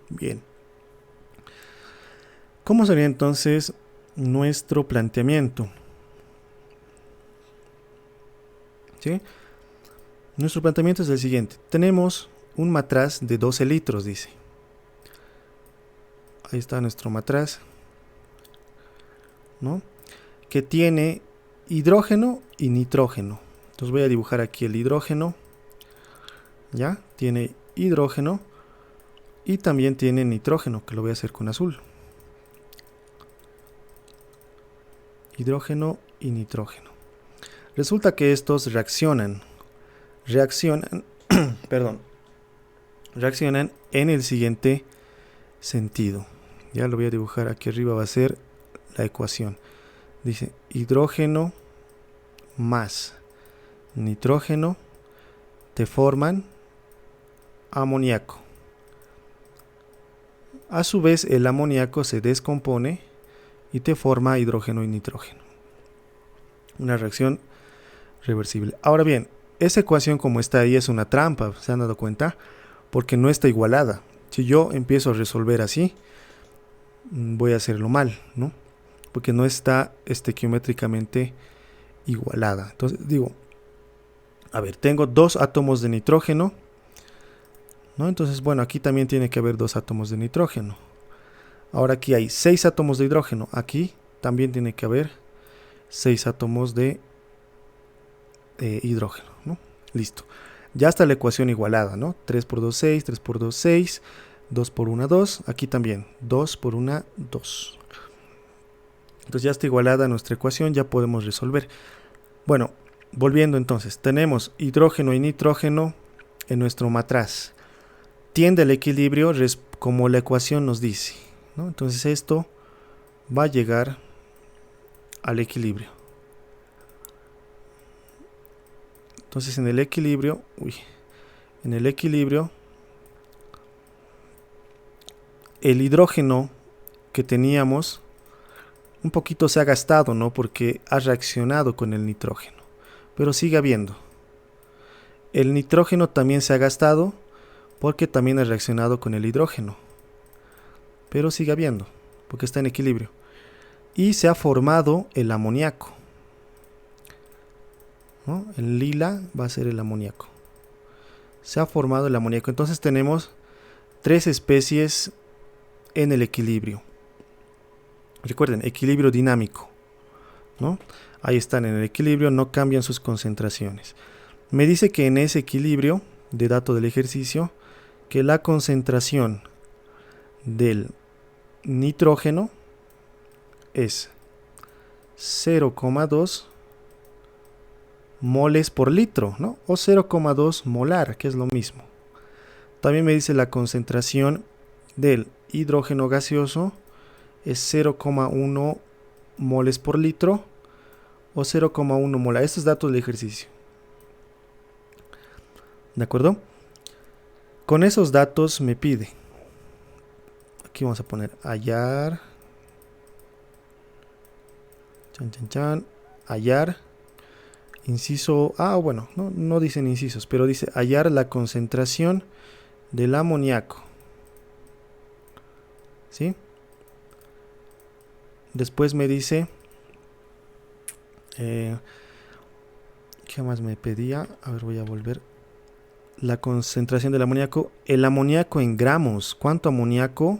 Bien. ¿Cómo sería entonces nuestro planteamiento? ¿Sí? Nuestro planteamiento es el siguiente. Tenemos un matraz de 12 litros, dice. Ahí está nuestro matraz, ¿no? Que tiene hidrógeno y nitrógeno. Entonces voy a dibujar aquí el hidrógeno. ¿Ya? Tiene hidrógeno y también tiene nitrógeno, que lo voy a hacer con azul. Hidrógeno y nitrógeno. Resulta que estos reaccionan, perdón, reaccionan en el siguiente sentido. Ya lo voy a dibujar aquí arriba, va a ser la ecuación. Dice hidrógeno más nitrógeno te forman amoníaco. A su vez el amoníaco se descompone y te forma hidrógeno y nitrógeno. Una reacción reversible. Ahora bien, esa ecuación como está ahí es una trampa, ¿se han dado cuenta? Porque no está igualada. Si yo empiezo a resolver así, voy a hacerlo mal, ¿no? Porque no está estequiométricamente igualada. Entonces digo, a ver, tengo 2 átomos de nitrógeno, ¿no? Entonces, bueno, aquí también tiene que haber 2 átomos de nitrógeno. Ahora aquí hay 6 átomos de hidrógeno. Aquí también tiene que haber 6 átomos de hidrógeno, ¿no? Listo. Ya está la ecuación igualada, ¿no? 3 por 2, 6, 3 por 2, 6, 2 por 1, 2. Aquí también, 2 por 1, 2. Entonces ya está igualada nuestra ecuación, ya podemos resolver. Bueno, volviendo entonces, tenemos hidrógeno y nitrógeno en nuestro matraz. Tiende al equilibrio como la ecuación nos dice, ¿no? Entonces esto va a llegar al equilibrio. Entonces en el equilibrio, el hidrógeno que teníamos un poquito se ha gastado, ¿no? Porque ha reaccionado con el nitrógeno, pero sigue habiendo. El nitrógeno también se ha gastado porque también ha reaccionado con el hidrógeno, pero sigue habiendo, porque está en equilibrio. Y se ha formado el amoníaco, ¿no? En lila va a ser el amoníaco. Se ha formado el amoníaco. Entonces tenemos 3 especies en el equilibrio. Recuerden, equilibrio dinámico, ¿no? Ahí están en el equilibrio, no cambian sus concentraciones. Me dice que en ese equilibrio, de dato del ejercicio, que la concentración del nitrógeno es 0,2 moles por litro, ¿no? O 0,2 molar, que es lo mismo. También me dice la concentración del hidrógeno gaseoso es 0,1 moles por litro o 0,1 molar. Estos datos del ejercicio. ¿De acuerdo? Con esos datos me pide. Aquí vamos a poner hallar. Hallar. Inciso. Bueno, no dicen incisos, pero dice hallar la concentración del amoníaco. ¿Sí? Después me dice. ¿Qué más me pedía? A ver, voy a volver. La concentración del amoníaco. El amoníaco en gramos. ¿Cuánto amoníaco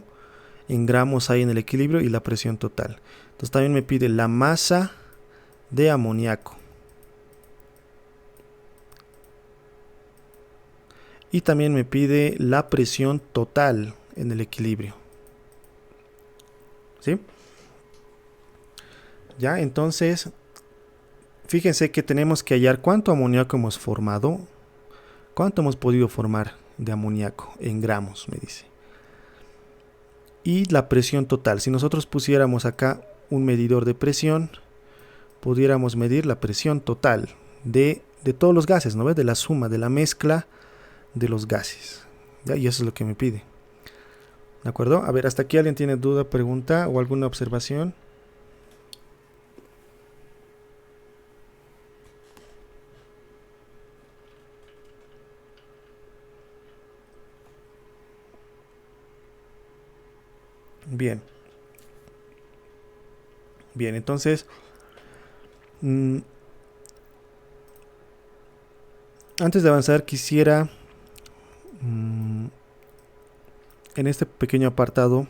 en gramos hay en el equilibrio? Y la presión total. Entonces también me pide la masa de amoníaco. Y también me pide la presión total en el equilibrio. ¿Sí? Ya, entonces, fíjense que tenemos que hallar cuánto amoníaco hemos formado. ¿Cuánto hemos podido formar de amoníaco en gramos? Me dice. Y la presión total. Si nosotros pusiéramos acá un medidor de presión, pudiéramos medir la presión total de todos los gases, ¿no ves? De la suma, de la mezcla de los gases. ¿Ya? Y eso es lo que me pide. ¿De acuerdo? A ver, hasta aquí alguien tiene duda, pregunta o alguna observación. Bien. Bien, entonces, antes de avanzar quisiera, en este pequeño apartado,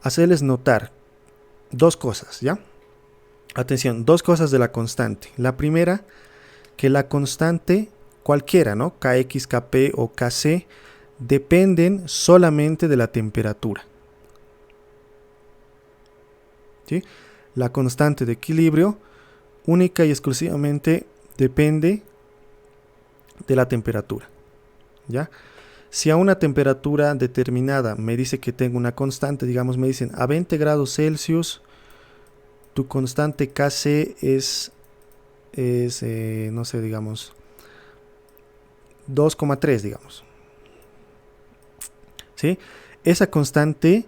hacerles notar dos cosas, ¿ya? Atención, dos cosas de la constante. La primera, que la constante cualquiera, ¿no? Kx, Kp o Kc dependen solamente de la temperatura. ¿Sí? La constante de equilibrio única y exclusivamente depende de la temperatura, ¿ya? Si a una temperatura determinada me dice que tengo una constante, digamos, me dicen a 20 grados Celsius, tu constante Kc es no sé, digamos, 2,3, digamos. ¿Sí? Esa constante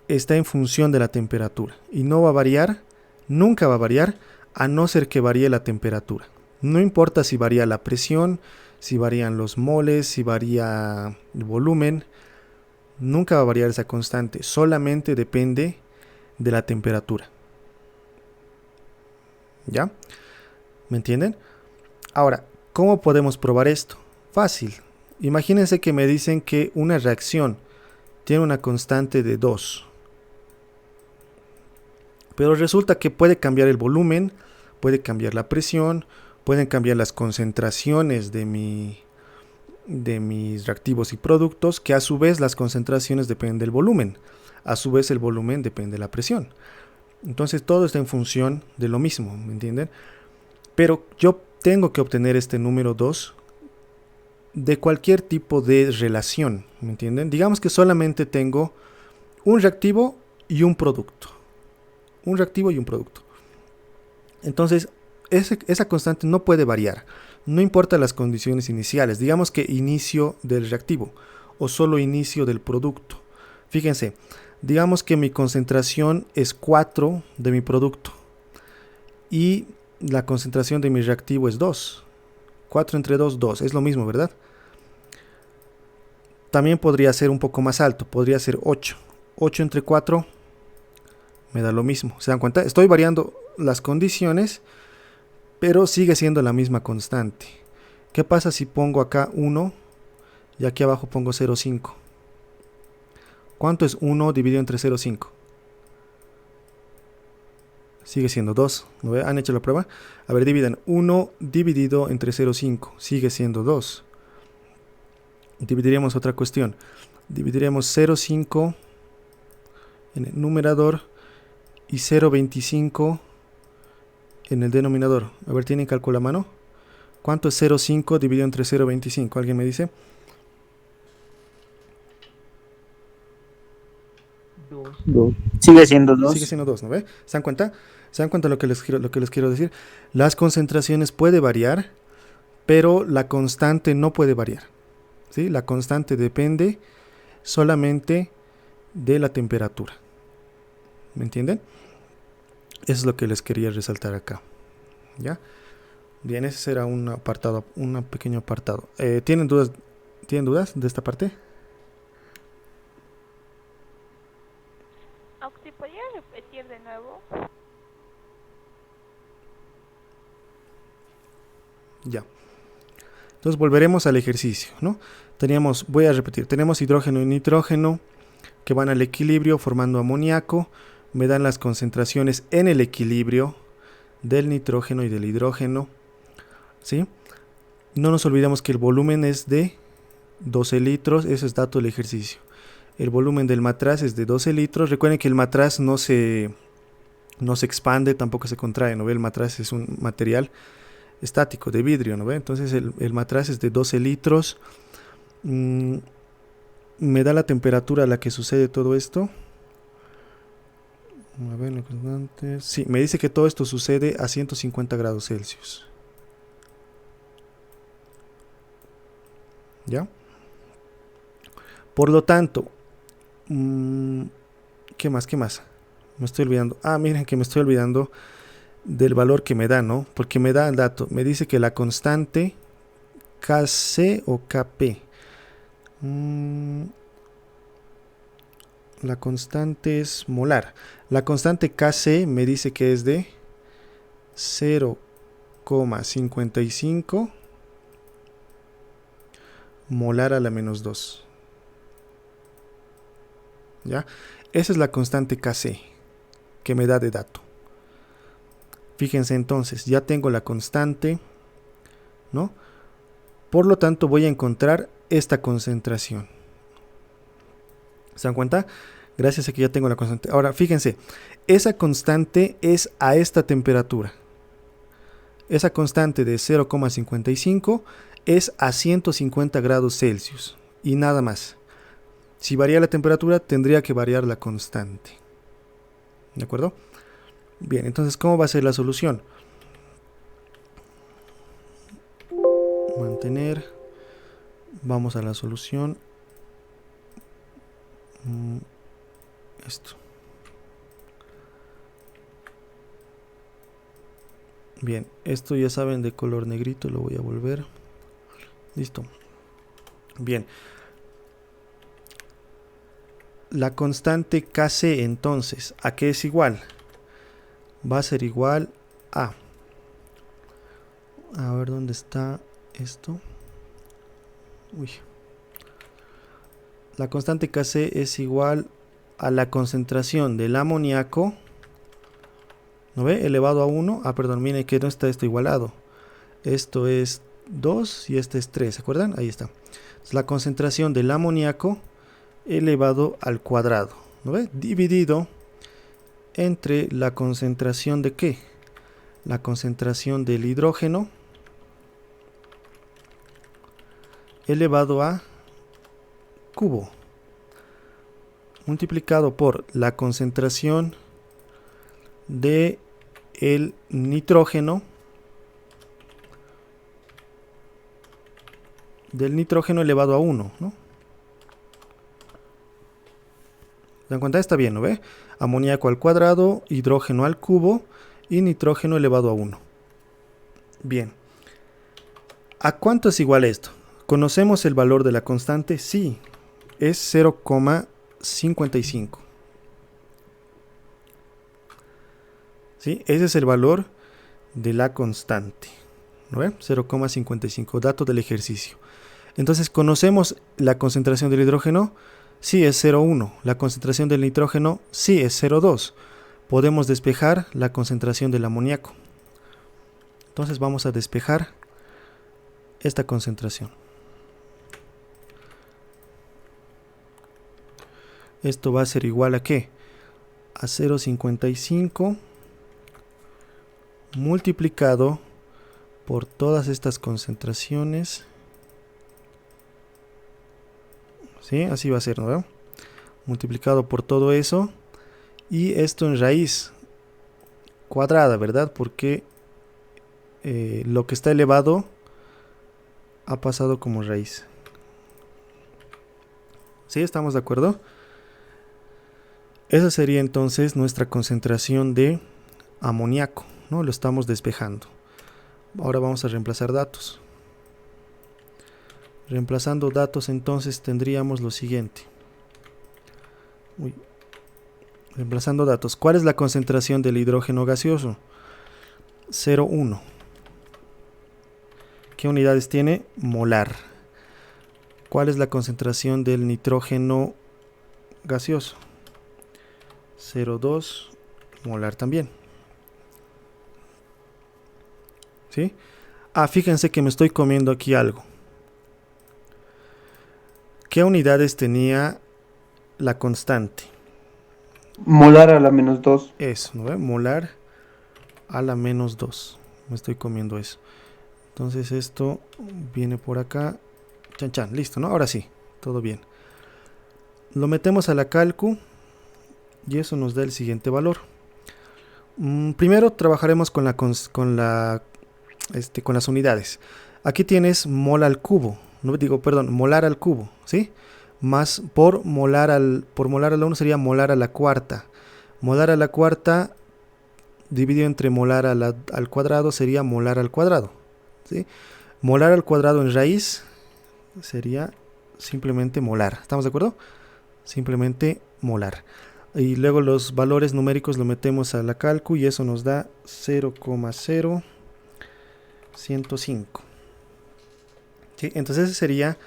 está en función de la temperatura y no va a variar, nunca va a variar, a no ser que varíe la temperatura. No importa si varía la presión, si varían los moles, si varía el volumen, nunca va a variar esa constante, solamente depende de la temperatura. ¿Ya? ¿Me entienden? Ahora, ¿cómo podemos probar esto? Fácil. Imagínense que me dicen que una reacción tiene una constante de 2. Pero resulta que puede cambiar el volumen, puede cambiar la presión, pueden cambiar las concentraciones de mis reactivos y productos, que a su vez las concentraciones dependen del volumen. A su vez el volumen depende de la presión. Entonces todo está en función de lo mismo, ¿me entienden? Pero yo tengo que obtener este número 2 de cualquier tipo de relación, ¿me entienden? Digamos que solamente tengo un reactivo y un producto. Un reactivo y un producto. Entonces, esa constante no puede variar. No importa las condiciones iniciales. Digamos que inicio del reactivo o solo inicio del producto. Fíjense, digamos que mi concentración es 4 de mi producto y la concentración de mi reactivo es 2. 4 entre 2, 2. Es lo mismo, ¿verdad? También podría ser un poco más alto. Podría ser 8. 8 entre 4 me da lo mismo. ¿Se dan cuenta? Estoy variando las condiciones, pero sigue siendo la misma constante. ¿Qué pasa si pongo acá 1 y aquí abajo pongo 0,5? ¿Cuánto es 1 dividido entre 0,5? Sigue siendo 2. ¿No ve? ¿Han hecho la prueba? A ver, dividan 1 dividido entre 0,5. Sigue siendo 2. Dividiremos otra cuestión. Dividiremos 0,5 en el numerador y 0,25 en el denominador. A ver, ¿tienen cálculo a mano? ¿Cuánto es 0,5 dividido entre 0,25? ¿Alguien me dice? 2. Sigue siendo 2. Sigue siendo 2, ¿no ve? ¿Se dan cuenta? ¿Se dan cuenta lo que les quiero decir? Las concentraciones pueden variar, pero la constante no puede variar. ¿Sí? La constante depende solamente de la temperatura. ¿Me entienden? Eso es lo que les quería resaltar acá. ¿Ya? Bien, ese será un apartado, un pequeño apartado. ¿Tienen dudas de esta parte? Oxy, ¿podría repetir de nuevo? Ya. Entonces volveremos al ejercicio, ¿no? Voy a repetir, tenemos hidrógeno y nitrógeno que van al equilibrio formando amoníaco. Me dan las concentraciones en el equilibrio del nitrógeno y del hidrógeno, ¿sí? No nos olvidemos que el volumen es de 12 litros, eso es dato del ejercicio. El volumen del matraz es de 12 litros. Recuerden que el matraz no se expande, tampoco se contrae, ¿no ve? El matraz es un material estático de vidrio, ¿no ve? Entonces el matraz es de 12 litros. Me da la temperatura a la que sucede todo esto. A ver, la constante. Sí, me dice que todo esto sucede a 150 grados Celsius. ¿Ya? Por lo tanto, ¿qué más? Me estoy olvidando. Miren que me estoy olvidando del valor que me da, ¿no? Porque me da el dato. Me dice que la constante Kc o Kp. La constante es molar. La constante Kc me dice que es de 0,55 molar a la menos 2. ¿Ya? Esa es la constante Kc que me da de dato. Fíjense entonces, ya tengo la constante, ¿no? Por lo tanto voy a encontrar esta concentración. ¿Se dan cuenta? Gracias a que ya tengo la constante. Ahora, fíjense, esa constante es a esta temperatura. Esa constante de 0,55 es a 150 grados Celsius y nada más. Si varía la temperatura, tendría que variar la constante. ¿De acuerdo? Bien, entonces, ¿cómo va a ser la solución? Mantener. Vamos a la solución. Esto. Bien, esto ya saben de color negrito, lo voy a volver. Listo. Bien. La constante Kc entonces, ¿a qué es igual? Va a ser igual a ver dónde está esto. Uy. La constante Kc es igual a la concentración del amoníaco, ¿no ve? Elevado a 1. Ah, perdón, miren que no está esto igualado. Esto es 2 y este es 3, ¿se acuerdan? Ahí está. Es la concentración del amoníaco elevado al cuadrado, ¿no ve? Dividido entre la concentración de ¿qué? La concentración del hidrógeno elevado a cubo, multiplicado por la concentración de el nitrógeno elevado a 1, ¿no? ¿Se dan cuenta? Está bien, ¿no ve? Amoníaco al cuadrado, hidrógeno al cubo y nitrógeno elevado a 1. Bien. ¿A cuánto es igual esto? ¿Conocemos el valor de la constante? Sí, es 0,55. ¿Sí? Ese es el valor de la constante, ¿no ve? 0,55, dato del ejercicio. Entonces, ¿conocemos la concentración del hidrógeno? Sí, es 0,1. La concentración del nitrógeno, sí, es 0,2. Podemos despejar la concentración del amoníaco. Entonces vamos a despejar esta concentración. Esto va a ser igual a ¿qué? A 0,55 multiplicado por todas estas concentraciones. ¿Sí? Así va a ser, ¿no? Multiplicado por todo eso. Y esto en raíz cuadrada, ¿verdad? Porque lo que está elevado ha pasado como raíz. ¿Sí? ¿Estamos de acuerdo? Esa sería entonces nuestra concentración de amoníaco, ¿no? Lo estamos despejando. Ahora vamos a reemplazar datos. Reemplazando datos entonces tendríamos lo siguiente. Reemplazando datos. ¿Cuál es la concentración del hidrógeno gaseoso? 0,1. ¿Qué unidades tiene? Molar. ¿Cuál es la concentración del nitrógeno gaseoso? 0,2 molar también. ¿Sí? Ah, fíjense que me estoy comiendo aquí algo. ¿Qué unidades tenía la constante? Molar a la menos 2. Eso, ¿no ve? Molar a la menos 2. Me estoy comiendo eso. Entonces esto viene por acá. Chan, chan, listo, ¿no? Ahora sí, todo bien. Lo metemos a la calcu y eso nos da el siguiente valor. Primero trabajaremos con las unidades. Aquí tienes mol al cubo. No digo, perdón, molar al cubo, ¿sí? Más por molar a la 1 sería molar a la cuarta. Molar a la cuarta dividido entre molar al cuadrado sería molar al cuadrado, ¿sí? Molar al cuadrado en raíz sería simplemente molar. ¿Estamos de acuerdo? Simplemente molar. Y luego los valores numéricos lo metemos a la calcu y eso nos da 0,0105. ¿Sí? Entonces esa sería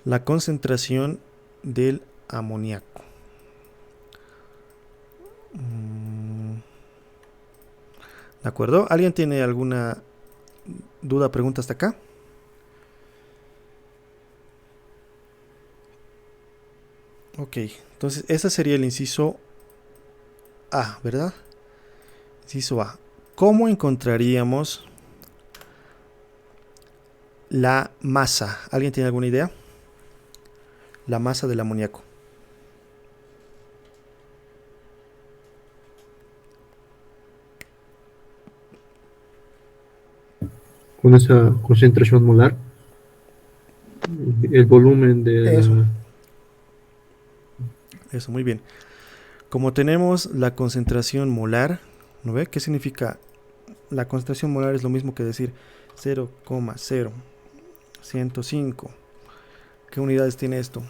la concentración del amoníaco. ¿De acuerdo? ¿Alguien tiene alguna duda, pregunta hasta acá? Ok, entonces ese sería el inciso A, ¿verdad? Inciso A. ¿Cómo encontraríamos la masa? ¿Alguien tiene alguna idea? La masa del amoníaco. Con esa concentración molar, el volumen de Eso. la... Eso, muy bien. Como tenemos la concentración molar, ¿no ve? ¿Qué significa? La concentración molar es lo mismo que decir 0,0105. ¿Qué unidades tiene esto?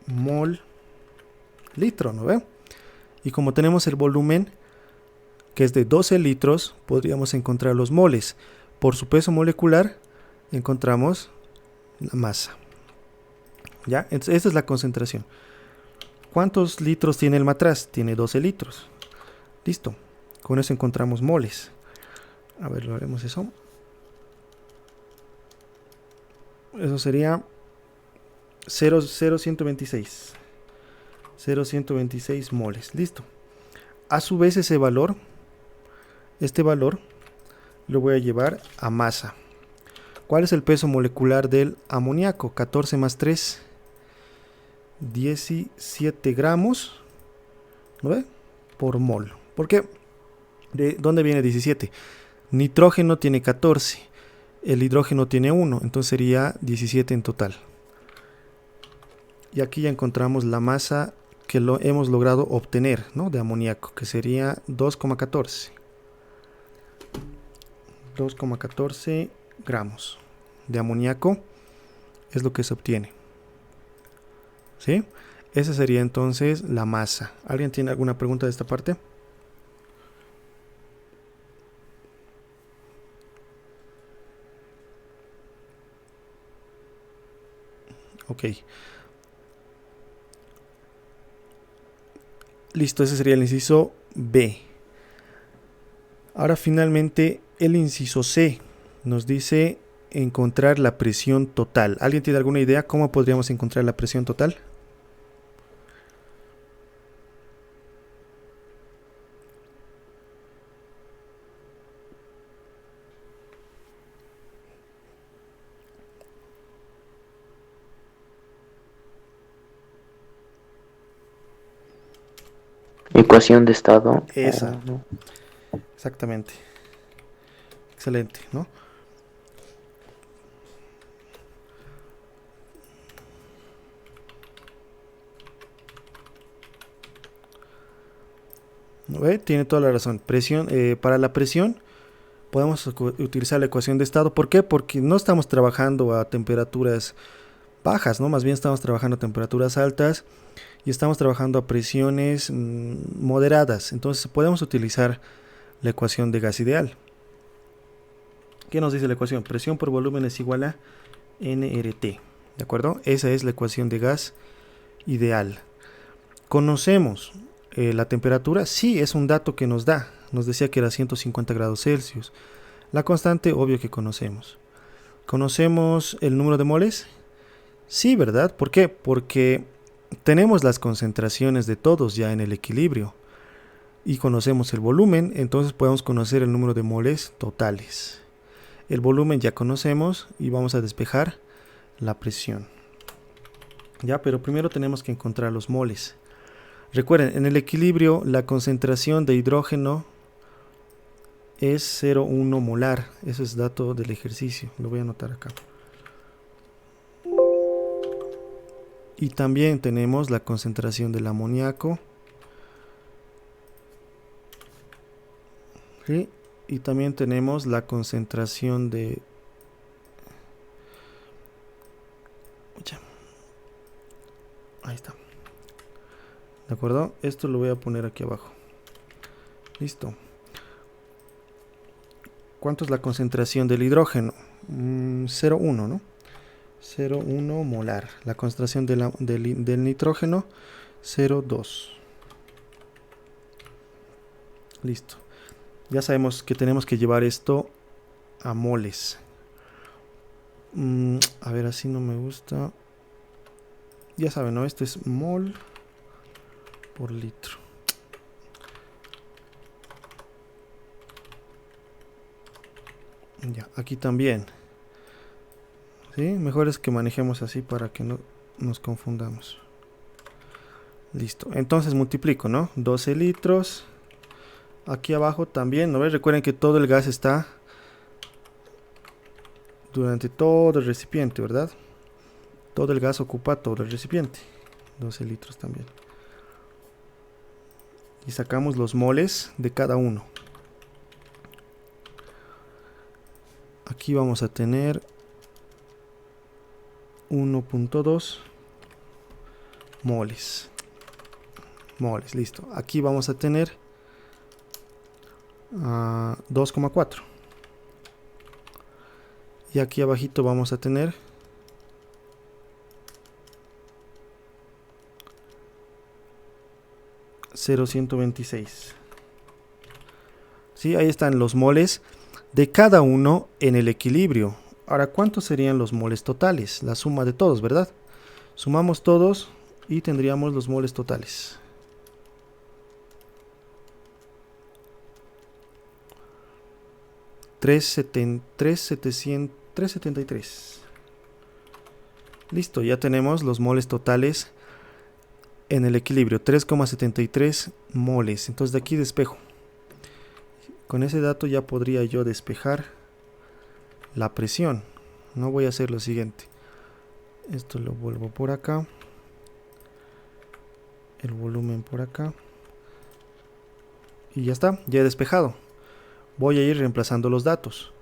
Mol litro, ¿no ve? Y como tenemos el volumen, que es de 12 litros, podríamos encontrar los moles. Por su peso molecular, encontramos la masa. ¿Ya? Entonces, esta es la concentración. ¿Cuántos litros tiene el matraz? Tiene 12 litros. Listo. Con eso encontramos moles. A ver, lo haremos eso. Eso sería 0,126. 0,126 moles. Listo. A su vez ese valor, este valor, lo voy a llevar a masa. ¿Cuál es el peso molecular del amoníaco? 14 más 3. 17 gramos, ¿no ve? Por mol. ¿Por qué? ¿De dónde viene 17? Nitrógeno tiene 14, el hidrógeno tiene 1, entonces sería 17 en total. Y aquí ya encontramos la masa que lo hemos logrado obtener, ¿no? De amoníaco, que sería 2,14. 2,14 gramos de amoníaco es lo que se obtiene. ¿Sí? Esa sería entonces la masa. ¿Alguien tiene alguna pregunta de esta parte? Ok. Listo, ese sería el inciso B. Ahora finalmente el inciso C nos dice encontrar la presión total. ¿Alguien tiene alguna idea cómo podríamos encontrar la presión total? Ecuación de estado. Esa. No. Exactamente. Excelente, ¿no? ¿No ve? Tiene toda la razón. Presión, para la presión podemos utilizar la ecuación de estado. ¿Por qué? Porque no estamos trabajando a temperaturas bajas, ¿no? Más bien estamos trabajando a temperaturas altas y estamos trabajando a presiones moderadas. Entonces podemos utilizar la ecuación de gas ideal. ¿Qué nos dice la ecuación? Presión por volumen es igual a nRT. ¿De acuerdo? Esa es la ecuación de gas ideal. ¿Conocemos la temperatura? Sí, es un dato que nos da. Nos decía que era 150 grados Celsius. La constante, obvio que conocemos. ¿Conocemos el número de moles? Sí, ¿verdad? ¿Por qué? Porque tenemos las concentraciones de todos ya en el equilibrio. Y conocemos el volumen, entonces podemos conocer el número de moles totales. El volumen ya conocemos y vamos a despejar la presión. Ya, pero primero tenemos que encontrar los moles. Recuerden, en el equilibrio la concentración de hidrógeno es 0,1 molar. Eso es dato del ejercicio. Lo voy a anotar acá. Y también tenemos la concentración del amoníaco. ¿Sí? Y también tenemos la concentración de... Ahí está. ¿De acuerdo? Esto lo voy a poner aquí abajo. Listo. ¿Cuánto es la concentración del hidrógeno? 0,1, ¿no? 0,1 molar. La concentración del nitrógeno, 0,2. Listo. Ya sabemos que tenemos que llevar esto a moles. A ver, así no me gusta. Ya saben, ¿no? Esto es mol por litro. Ya, aquí también. ¿Sí? Mejor es que manejemos así para que no nos confundamos. Listo. Entonces multiplico, ¿no? 12 litros. Aquí abajo también, ¿no ves? Recuerden que todo el gas está durante todo el recipiente, ¿verdad? Todo el gas ocupa todo el recipiente. 12 litros también. Y sacamos los moles de cada uno. Aquí vamos a tener 1.2 moles. Moles, listo. Aquí vamos a tener 2,4. Y aquí abajito vamos a tener 0,126. Sí, ahí están los moles de cada uno en el equilibrio. Ahora, ¿cuántos serían los moles totales? La suma de todos, ¿verdad? Sumamos todos y tendríamos los moles totales. $373. Listo, ya tenemos los moles totales en el equilibrio, 3,73 moles. Entonces de aquí despejo. Con ese dato ya podría yo despejar la presión. No voy a hacer lo siguiente. Esto lo vuelvo por acá. El volumen por acá. Y ya está, ya he despejado. Voy a ir reemplazando los datos.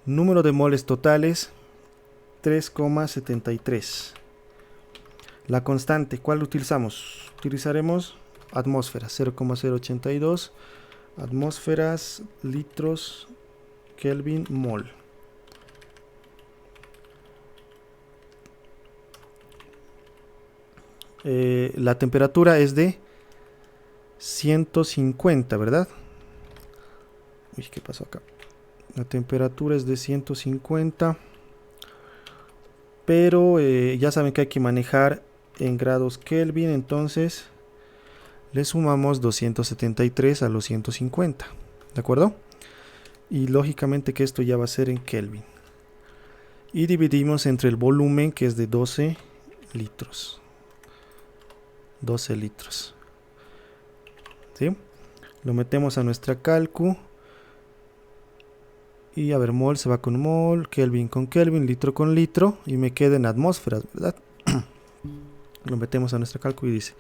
Número de moles totales, 3,73. La constante, ¿cuál utilizamos? Utilizaremos atmósferas, 0,082 atmósferas, litros, Kelvin, mol. La temperatura es de 150, ¿verdad? Uy, ¿qué pasó acá? La temperatura es de 150. Pero ya saben que hay que manejar en grados Kelvin. Entonces le sumamos 273 a los 150. ¿De acuerdo? Y lógicamente que esto ya va a ser en Kelvin. Y dividimos entre el volumen, que es de 12 litros. 12 litros. ¿Sí? Lo metemos a nuestra calcu. Y a ver, mol se va con mol, Kelvin con Kelvin, litro con litro. Y me queda en atmósferas, ¿verdad? Lo metemos a nuestra calcu y dice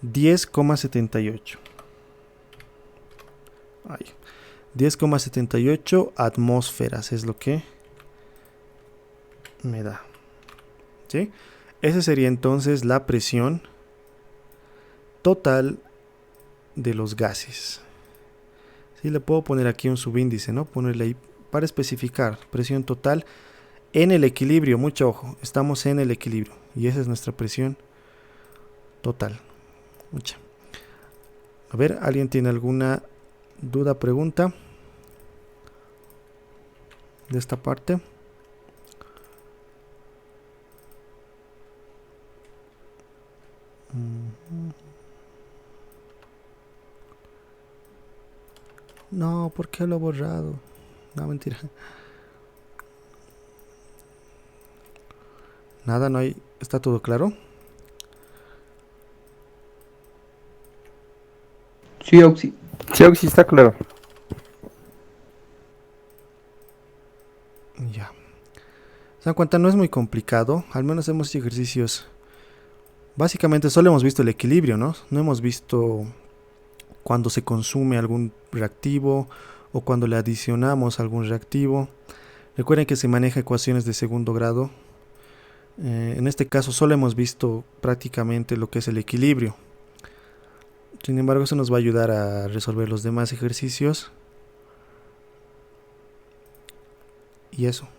10,78. 10,78 atmósferas es lo que me da. ¿Sí? Esa sería entonces la presión total de los gases. ¿Sí? Le puedo poner aquí un subíndice, ¿no? Ponerle ahí para especificar presión total en el equilibrio. Mucho ojo, estamos en el equilibrio y esa es nuestra presión total. Mucha. A ver, ¿alguien tiene alguna duda, pregunta de esta parte? No, ¿por qué lo he borrado? No, mentira. Nada, no hay. ¿Está todo claro? Sí, Oxy. Sí, está claro. Ya. ¿Se dan cuenta? No es muy complicado. Al menos hemos hecho ejercicios. Básicamente solo hemos visto el equilibrio, ¿no? No hemos visto cuando se consume algún reactivo o cuando le adicionamos algún reactivo. Recuerden que se maneja ecuaciones de segundo grado. En este caso solo hemos visto prácticamente lo que es el equilibrio. Sin embargo, eso nos va a ayudar a resolver los demás ejercicios. Y eso.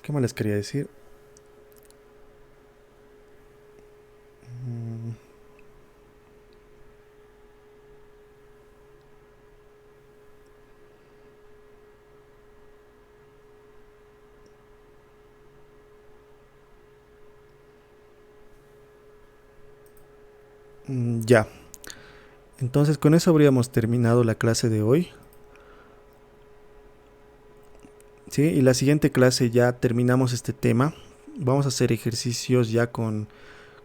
¿Qué más les quería decir? Ya. Entonces con eso habríamos terminado la clase de hoy. ¿Sí? Y la siguiente clase ya terminamos este tema. Vamos a hacer ejercicios ya con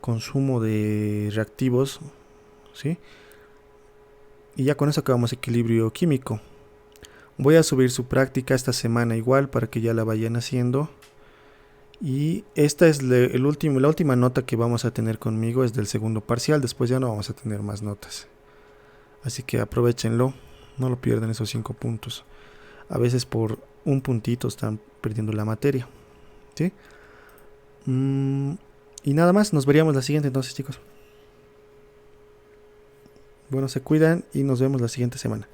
consumo de reactivos. ¿Sí? Y ya con eso acabamos equilibrio químico. Voy a subir su práctica esta semana igual para que ya la vayan haciendo. Y esta es la última nota que vamos a tener conmigo, es del segundo parcial. Después ya no vamos a tener más notas. Así que aprovechenlo, no lo pierdan esos 5 puntos. A veces por un puntito están perdiendo la materia. ¿Sí? Y nada más, nos veríamos la siguiente entonces, chicos. Bueno, se cuidan y nos vemos la siguiente semana.